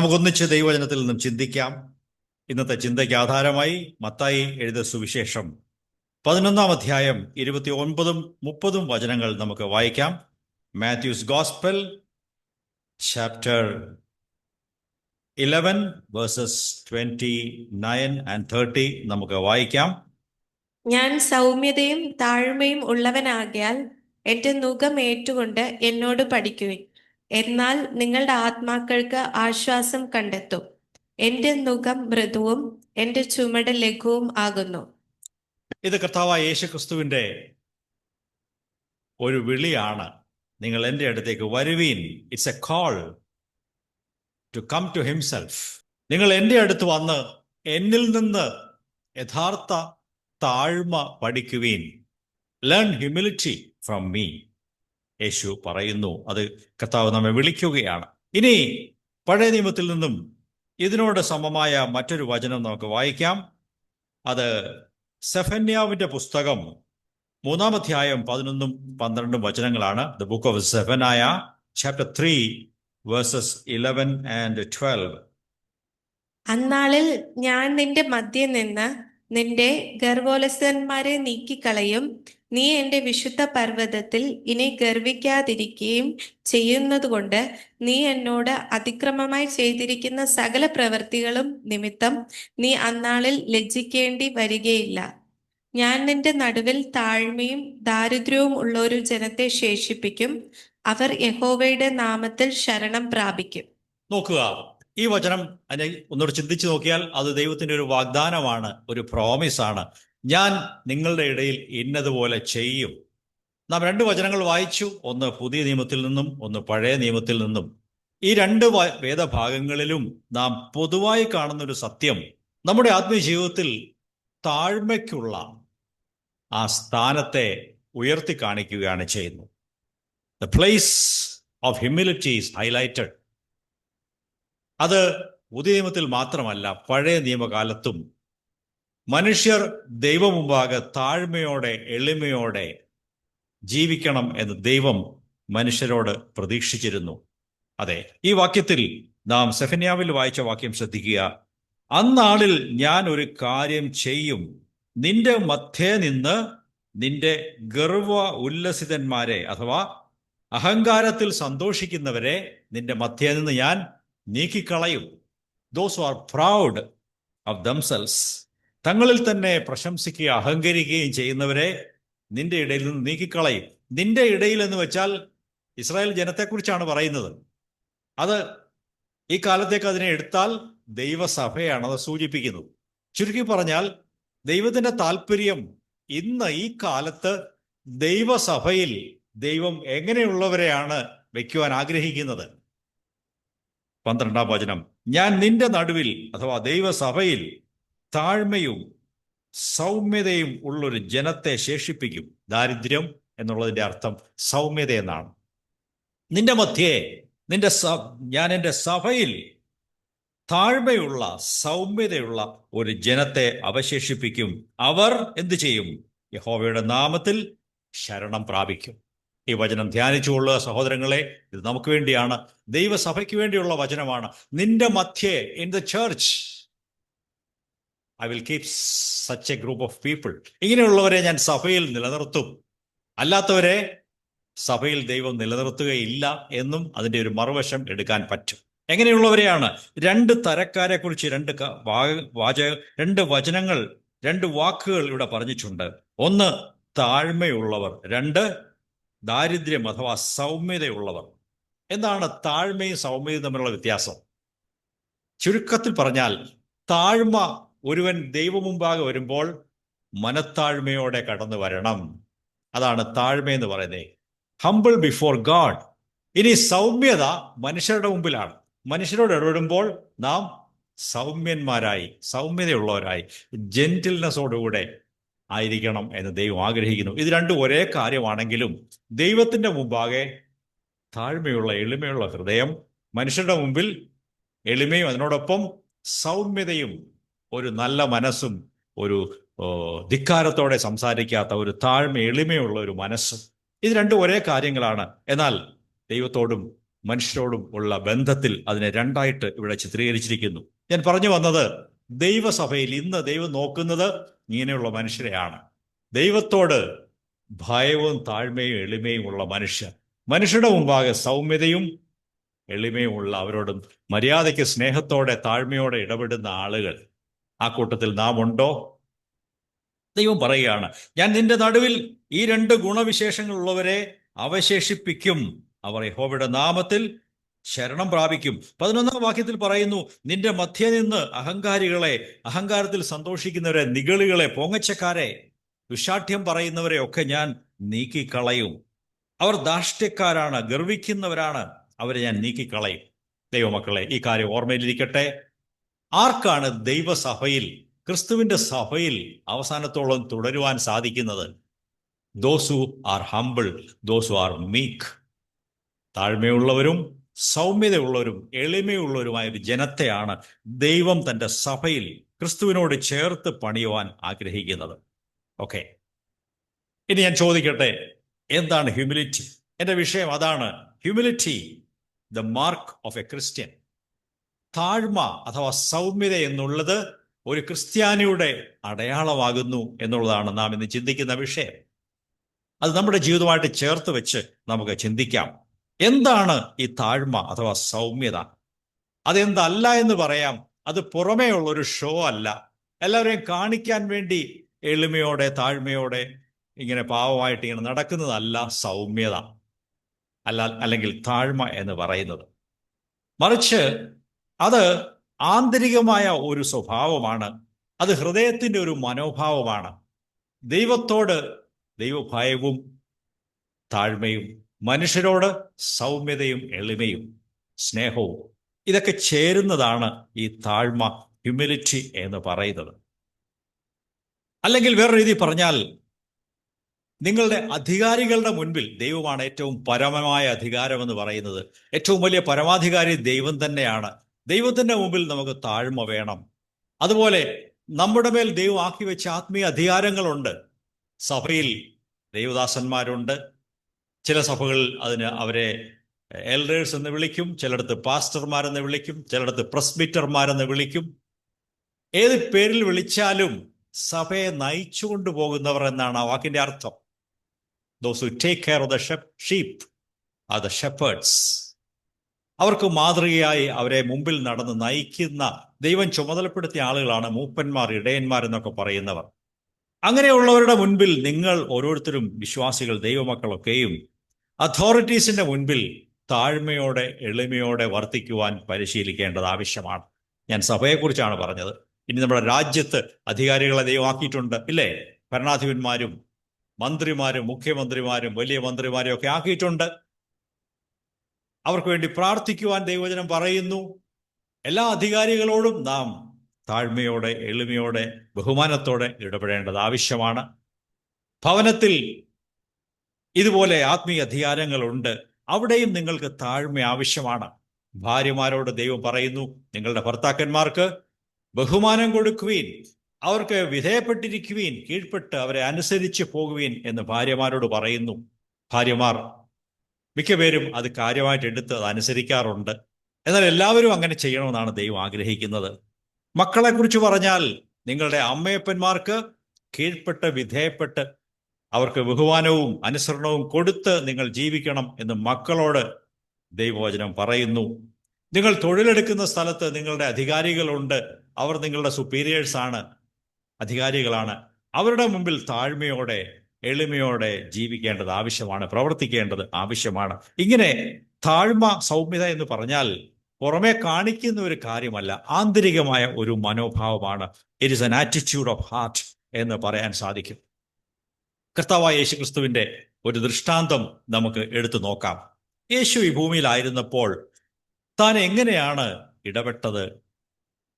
നമുക്കൊന്നിച്ച് ദൈവവചനത്തിൽ നിന്നും ചിന്തിക്കാം. ഇന്നത്തെ ചിന്തയ്ക്ക് ആധാരമായി മത്തായി എഴുതിയ സുവിശേഷം 11-ാം അധ്യായം 29-30 വചനങ്ങൾ നമുക്ക് വായിക്കാം. Mathews gospel chapter 11 versus 29 and 30 നമുക്ക് വായിക്കാം. ഞാൻ സൗമ്യതയും താഴ്മയും ഉള്ളവനാകയാൽ എന്റെ നുകം ഏറ്റുകൊണ്ട് എന്നോട് പഠിക്കുവിൻ. എന്നാൽ നിങ്ങളുടെ ആത്മാക്കൾക്ക് ആശ്വാസം കണ്ടെത്തും. എന്റെ നുകം മൃദുവും എന്റെ ചുമട് ലഘുവും ആകുന്നു. ഇത് കർത്താവായ യേശുക്രിസ്തുവിന്റെ ഒരു വിളിയാണ്. നിങ്ങൾ എൻ്റെ അടുത്തേക്ക് വരുവീൻ. It's a call to come to himself. നിങ്ങൾ എൻ്റെ അടുത്ത് വന്ന് എന്നിൽ നിന്ന് യഥാർത്ഥ താഴ്മ പഠിക്കുവീൻ. Learn humility from me. Yeshu പറയുന്നു. അത് കർത്താവ് നമ്മെ വിളിക്കുകയാണ്. ഇനി പഴയ നിയമത്തിൽ നിന്നും ഇതിനോട് സമമായ മറ്റൊരു വചനം നമുക്ക് വായിക്കാം. അത് സെഫന്യാവിന്റെ പുസ്തകം 3-ാം അധ്യായം 11-12 വചനങ്ങളാണ്. The book of Zephaniah chapter 3 verses 11 and 12. അന്നാളിൽ ഞാൻ നിന്റെ മധ്യേ നിന്ന് നിന്റെ ഗർവോലസന്മാരെ നീക്കിക്കളയും. നീ എന്റെ വിശുദ്ധ പർവ്വതത്തിൽ ഇനി ഗർവിക്കാതിരിക്കുകയും ചെയ്യുന്നതുകൊണ്ട് നീ എന്നോട് അതിക്രമമായി ചെയ്തിരിക്കുന്ന സകല പ്രവൃത്തികളും നിമിത്തം നീ അന്നാളിൽ ലജ്ജിക്കേണ്ടി വരികയില്ല. ഞാൻ നിന്റെ നടുവിൽ താഴ്മയും ദാരിദ്ര്യവും ഉള്ള ഒരു ജനത്തെ ശേഷിപ്പിക്കും. അവർ യഹോവയുടെ നാമത്തിൽ ശരണം പ്രാപിക്കും. നോക്കുക, ഈ വചനം അതിനെ ഒന്നുകൂടെ ചിന്തിച്ചു നോക്കിയാൽ അത് ദൈവത്തിന്റെ ഒരു വാഗ്ദാനമാണ്, ഒരു പ്രോമിസ് ആണ്. ഞാൻ നിങ്ങളുടെ ഇടയിൽ ഇന്നതുപോലെ ചെയ്യും. നാം 2 വചനങ്ങൾ വായിച്ചു. ഒന്ന് പുതിയ നിയമത്തിൽ നിന്നും ഒന്ന് പഴയ നിയമത്തിൽ നിന്നും. ഈ 2 വേദഭാഗങ്ങളിലും നാം പൊതുവായി കാണുന്ന ഒരു സത്യം, നമ്മുടെ ആത്മീയ ജീവിതത്തിൽ താഴ്മയ്ക്കുള്ള ആ സ്ഥാനത്തെ ഉയർത്തി കാണിക്കുകയാണ് ചെയ്യുന്നത്. The place of humility is highlighted. അത് പുതിയ നിയമത്തിൽ മാത്രമല്ല, പഴയ നിയമകാലത്തും മനുഷ്യർ ദൈവം മുമ്പാകെ താഴ്മയോടെ എളിമയോടെ ജീവിക്കണം എന്ന് ദൈവം മനുഷ്യരോട് പ്രതീക്ഷിച്ചിരുന്നു. അതെ, ഈ വാക്യത്തിൽ നാം സെഫന്യാവിൽ വായിച്ച വാക്യം ശ്രദ്ധിക്കുക. അന്നാളിൽ ഞാൻ ഒരു കാര്യം ചെയ്യും. നിന്റെ മധ്യേ നിന്ന് നിന്റെ ഗർവ ഉല്ലസിതന്മാരെ അഥവാ അഹങ്കാരത്തിൽ സന്തോഷിക്കുന്നവരെ നിന്റെ മധ്യേ നിന്ന് ഞാൻ നീക്കിക്കളയും. Those who R proud of themselves, തങ്ങളിൽ തന്നെ പ്രശംസിക്കുകയും അഹങ്കരിക്കുകയും ചെയ്യുന്നവരെ നിന്റെ ഇടയിൽ നിന്ന് നീക്കിക്കളയും. നിന്റെ ഇടയിൽ എന്ന് വെച്ചാൽ ഇസ്രായേൽ ജനത്തെക്കുറിച്ചാണ് പറയുന്നത്. അത് ഈ കാലത്തേക്ക് അതിനെ എടുത്താൽ ദൈവസഭയാണ് അത് സൂചിപ്പിക്കുന്നത്. ചുരുക്കി പറഞ്ഞാൽ ദൈവത്തിന്റെ താല്പര്യം ഇന്ന് ഈ കാലത്ത് ദൈവസഭയിൽ ദൈവം എങ്ങനെയുള്ളവരെയാണ് വയ്ക്കുവാൻ ആഗ്രഹിക്കുന്നത്. 12-ാം വചനം, ഞാൻ നിന്റെ നടുവിൽ അഥവാ ദൈവസഭയിൽ താഴ്മയും സൗമ്യതയും ഉള്ളൊരു ജനത്തെ ശേഷിപ്പിക്കും. ദാരിദ്ര്യം എന്നുള്ളതിന്റെ അർത്ഥം സൗമ്യത എന്നാണ്. നിന്റെ മധ്യേ ഞാൻ എൻ്റെ സഭയിൽ താഴ്മയുള്ള സൗമ്യതയുള്ള ഒരു ജനത്തെ അവശേഷിപ്പിക്കും. അവർ എന്തു ചെയ്യും? യഹോവയുടെ നാമത്തിൽ ശരണം പ്രാപിക്കും. ഈ വചനം ധ്യാനിച്ചുകൊള്ളുക സഹോദരങ്ങളെ. ഇത് നമുക്ക് വേണ്ടിയാണ്, ദൈവസഭയ്ക്ക് വേണ്ടിയുള്ള വചനമാണ്. നിന്റെ മധ്യേ, in the church I will keep such a group of people. ഇങ്ങനെയുള്ളവരെ ഞാൻ സഭയിൽ നിലനിർത്തും. അല്ലാത്തവരെ സഭയിൽ ദൈവം നിലനിർത്തുകയില്ല എന്നും അതിൻ്റെ ഒരു മറുവശം എടുക്കാൻ പറ്റും. എങ്ങനെയുള്ളവരെയാണ്? 2 തരക്കാരെ കുറിച്ച് 2 വചനങ്ങൾ, 2 വാക്കുകൾ ഇവിടെ പറഞ്ഞിട്ടുണ്ട്. 1 താഴ്മയുള്ളവർ, 2 ദാരിദ്ര്യം അഥവാ സൗമ്യതയുള്ളവർ. എന്താണ് താഴ്മയും സൗമ്യതയും തമ്മിലുള്ള വ്യത്യാസം? ചുരുക്കത്തിൽ പറഞ്ഞാൽ, താഴ്മ, ഒരുവൻ ദൈവമുമ്പാകെ വരുമ്പോൾ മനത്താഴ്മയോടെ കടന്നു വരണം. അതാണ് താഴ്മയെന്ന് പറയുന്നത്. Humble before God. ഇനി സൗമ്യത മനുഷ്യരുടെ മുമ്പിലാണ്. മനുഷ്യരോട് ഇടപെടുമ്പോൾ നാം സൗമ്യന്മാരായി, സൗമ്യതയുള്ളവരായി, ജെന്റിൽനെസ്സോടുകൂടെ ആയിരിക്കണം എന്ന് ദൈവം ആഗ്രഹിക്കുന്നു. ഇത് 2 ഒരേ കാര്യമാണെങ്കിലും ദൈവത്തിന്റെ മുമ്പാകെ താഴ്മയുള്ള എളിമയുള്ള ഹൃദയം, മനുഷ്യരുടെ മുമ്പിൽ എളിമയും അതിനോടൊപ്പം സൗമ്യതയും ഒരു നല്ല മനസ്സും ഒരു ധിക്കാരത്തോടെ സംസാരിക്കാത്ത ഒരു താഴ്മ എളിമയുള്ള ഒരു മനസ്സും, ഇത് 2 ഒരേ കാര്യങ്ങളാണ്. എന്നാൽ ദൈവത്തോടും മനുഷ്യരോടും ഉള്ള ബന്ധത്തിൽ അതിനെ രണ്ടായിട്ട് ഇവിടെ ചിത്രീകരിച്ചിരിക്കുന്നു. ഞാൻ പറഞ്ഞു വന്നത്, ദൈവസഭയിൽ ഇന്ന് ദൈവം നോക്കുന്നത് ഇങ്ങനെയുള്ള മനുഷ്യരെയാണ്. ദൈവത്തോട് ഭയവും താഴ്മയും എളിമയും ഉള്ള മനുഷ്യർ, മനുഷ്യരുടെ മുമ്പാകെ സൗമ്യതയും എളിമയും ഉള്ള, അവരോടും മര്യാദയ്ക്ക് സ്നേഹത്തോടെ താഴ്മയോടെ ഇടപെടുന്ന ആളുകൾ. ആ കൂട്ടത്തിൽ നാം ഉണ്ടോ? ദൈവം പറയുകയാണ്, ഞാൻ നിന്റെ നടുവിൽ ഈ 2 ഗുണവിശേഷങ്ങളുള്ളവരെ അവശേഷിപ്പിക്കും. അവർ യഹോവയുടെ നാമത്തിൽ ശരണം പ്രാപിക്കും. 11-ാം വാക്യത്തിൽ പറയുന്നു, നിന്റെ മധ്യേ നിന്ന് അഹങ്കാരികളെ, അഹങ്കാരത്തിൽ സന്തോഷിക്കുന്നവരെ, നിഗളികളെ, പൊങ്ങച്ചക്കാരെ, ദുശാഠ്യം പറയുന്നവരെ ഒക്കെ ഞാൻ നീക്കിക്കളയും. അവർ ധാർഷ്ട്യക്കാരാണ്, ഗർവിക്കുന്നവരാണ്, അവരെ ഞാൻ നീക്കിക്കളയും. ദൈവമക്കളെ, ഈ കാര്യം ഓർമ്മയിലിരിക്കട്ടെ. ആർക്കാണ് ദൈവസഭയിൽ, ക്രിസ്തുവിന്റെ സഭയിൽ അവസാനത്തോളം തുടരുവാൻ സാധിക്കുന്നത്? Those who are humble, those who are meek. താഴ്മയുള്ളവരും സൗമ്യതയുള്ളവരും എളിമയുള്ളവരുമായ ഒരു ജനത്തെയാണ് ദൈവം തൻ്റെ സഭയിൽ ക്രിസ്തുവിനോട് ചേർത്ത് പണിയുവാൻ ആഗ്രഹിക്കുന്നത്. ഓക്കെ, ഇനി ഞാൻ ചോദിക്കട്ടെ, എന്താണ് ഹ്യൂമിലിറ്റി? എൻ്റെ വിഷയം അതാണ്. Humility, the mark of a Christian. താഴ്മ അഥവാ സൗമ്യത എന്നുള്ളത് ഒരു ക്രിസ്ത്യാനിയുടെ അടയാളമാകുന്നു എന്നുള്ളതാണ് നാം ഇന്ന് ചിന്തിക്കുന്ന വിഷയം. അത് നമ്മുടെ ജീവിതമായിട്ട് ചേർത്ത് വെച്ച് നമുക്ക് ചിന്തിക്കാം. എന്താണ് ഈ താഴ്മ അഥവാ സൗമ്യത? അതെന്തല്ല എന്ന് പറയാം. അത് പുറമേ ഉള്ള ഒരു ഷോ അല്ല. എല്ലാവരെയും കാണിക്കാൻ വേണ്ടി എളിമയോടെ താഴ്മയോടെ ഇങ്ങനെ പാവമായിട്ട് ഇങ്ങനെ നടക്കുന്നതല്ല സൗമ്യത അല്ലെങ്കിൽ താഴ്മ എന്ന് പറയുന്നത്. മറിച്ച് അത് ആന്തരികമായ ഒരു സ്വഭാവമാണ്. അത് ഹൃദയത്തിൻ്റെ ഒരു മനോഭാവമാണ്. ദൈവത്തോട് ദൈവഭയവും താഴ്മയും, മനുഷ്യരോട് സൗമ്യതയും എളിമയും സ്നേഹവും, ഇതൊക്കെ ചേരുന്നതാണ് ഈ താഴ്മ, ഹ്യൂമിലിറ്റി എന്ന് പറയുന്നത്. അല്ലെങ്കിൽ വേറെ രീതി പറഞ്ഞാൽ, നിങ്ങളുടെ അധികാരികളുടെ മുൻപിൽ, ദൈവമാണ് ഏറ്റവും പരമമായ അധികാരമെന്ന് പറയുന്നത്, ഏറ്റവും വലിയ പരമാധികാരി ദൈവം തന്നെയാണ്. ദൈവത്തിൻ്റെ മുമ്പിൽ നമുക്ക് താഴ്മ വേണം. അതുപോലെ നമ്മുടെ മേൽ ദൈവം ആക്കി വെച്ച ആത്മീയ അധികാരങ്ങളുണ്ട്. സഭയിൽ ദൈവദാസന്മാരുണ്ട്. ചില സഭകൾ അവരെ എൽഡേഴ്സ് എന്ന് വിളിക്കും, ചിലയിടത്ത് പാസ്റ്റർമാരെന്ന് വിളിക്കും, ചിലയിടത്ത് പ്രസ്ബിറ്റർമാരെന്ന് വിളിക്കും. ഏത് പേരിൽ വിളിച്ചാലും സഭയെ നയിച്ചു കൊണ്ടുപോകുന്നവർ എന്നാണ് ആ വാക്കിന്റെ അർത്ഥം. Those who take care of the sheep are the shepherds. അവർക്ക് മാതൃകയായി അവരെ മുമ്പിൽ നടന്ന് നയിക്കുന്ന ദൈവം ചുമതലപ്പെടുത്തിയ ആളുകളാണ് മൂപ്പന്മാർ, ഇടയന്മാർ എന്നൊക്കെ പറയുന്നവർ. അങ്ങനെയുള്ളവരുടെ മുൻപിൽ നിങ്ങൾ ഓരോരുത്തരും, വിശ്വാസികൾ, ദൈവമക്കളൊക്കെയും അതോറിറ്റീസിന്റെ മുൻപിൽ താഴ്മയോടെ എളിമയോടെ വർത്തിക്കുവാൻ പരിശീലിക്കേണ്ടത് ആവശ്യമാണ്. ഞാൻ സഭയെക്കുറിച്ചാണ് പറഞ്ഞത്. ഇനി നമ്മുടെ രാജ്യത്ത് അധികാരികളെ ദൈവമാക്കിയിട്ടുണ്ട്, ഇല്ലേ? ഭരണാധിപന്മാരും മന്ത്രിമാരും മുഖ്യമന്ത്രിമാരും വലിയ മന്ത്രിമാരും ഒക്കെ ആക്കിയിട്ടുണ്ട്. അവർക്ക് വേണ്ടി പ്രാർത്ഥിക്കുവാൻ ദൈവവചനം പറയുന്നു. എല്ലാ അധികാരികളോടും നാം താഴ്മയോടെ എളിമയോടെ ബഹുമാനത്തോടെ ഇടപെടേണ്ടത് ആവശ്യമാണ്. ഭവനത്തിൽ ഇതുപോലെ ആത്മീയ അധികാരങ്ങളുണ്ട്. അവിടെയും നിങ്ങൾക്ക് താഴ്മ ആവശ്യമാണ്. ഭാര്യമാരോട് ദൈവം പറയുന്നു, നിങ്ങളുടെ ഭർത്താക്കന്മാർക്ക് ബഹുമാനം കൊടുക്കുവീൻ, അവർക്ക് വിധേയപ്പെട്ടിരിക്കുവീൻ, കീഴ്പ്പെട്ട് അവരെ അനുസരിച്ച് പോകുവീൻ എന്ന് ഭാര്യമാരോട് പറയുന്നു. ഭാര്യമാർ മിക്കപേരും അത് കാര്യമായിട്ട് എടുത്ത് അത് അനുസരിക്കാറുണ്ട്. എന്നാൽ എല്ലാവരും അങ്ങനെ ചെയ്യണമെന്നാണ് ദൈവം ആഗ്രഹിക്കുന്നത്. മക്കളെക്കുറിച്ച് പറഞ്ഞാൽ, നിങ്ങളുടെ അമ്മയപ്പന്മാർക്ക് കീഴ്പ്പെട്ട് വിധേയപ്പെട്ട് അവർക്ക് ബഹുമാനവും അനുസരണവും കൊടുത്ത് നിങ്ങൾ ജീവിക്കണം എന്ന് മക്കളോട് ദൈവവചനം പറയുന്നു. നിങ്ങൾ തൊഴിലെടുക്കുന്ന സ്ഥലത്ത് നിങ്ങളുടെ അധികാരികളുണ്ട്. അവർ നിങ്ങളുടെ സുപ്പീരിയേഴ്സാണ്, അധികാരികളാണ്. അവരുടെ മുമ്പിൽ താഴ്മയോടെ എളിമയോടെ ജീവിക്കേണ്ടത് ആവശ്യമാണ്, പ്രവർത്തിക്കേണ്ടത് ആവശ്യമാണ്. ഇങ്ങനെ താഴ്മ സൗമ്യത എന്ന് പറഞ്ഞാൽ പുറമെ കാണിക്കുന്ന ഒരു കാര്യമല്ല, ആന്തരികമായ ഒരു മനോഭാവമാണ്. It is an attitude of heart എന്ന് പറയാൻ സാധിക്കും. കർത്താവായ യേശു ക്രിസ്തുവിന്റെ ഒരു ദൃഷ്ടാന്തം നമുക്ക് എടുത്തു നോക്കാം. യേശു ഈ ഭൂമിയിലായിരുന്നപ്പോൾ താൻ എങ്ങനെയാണ് ഇടപെട്ടത്,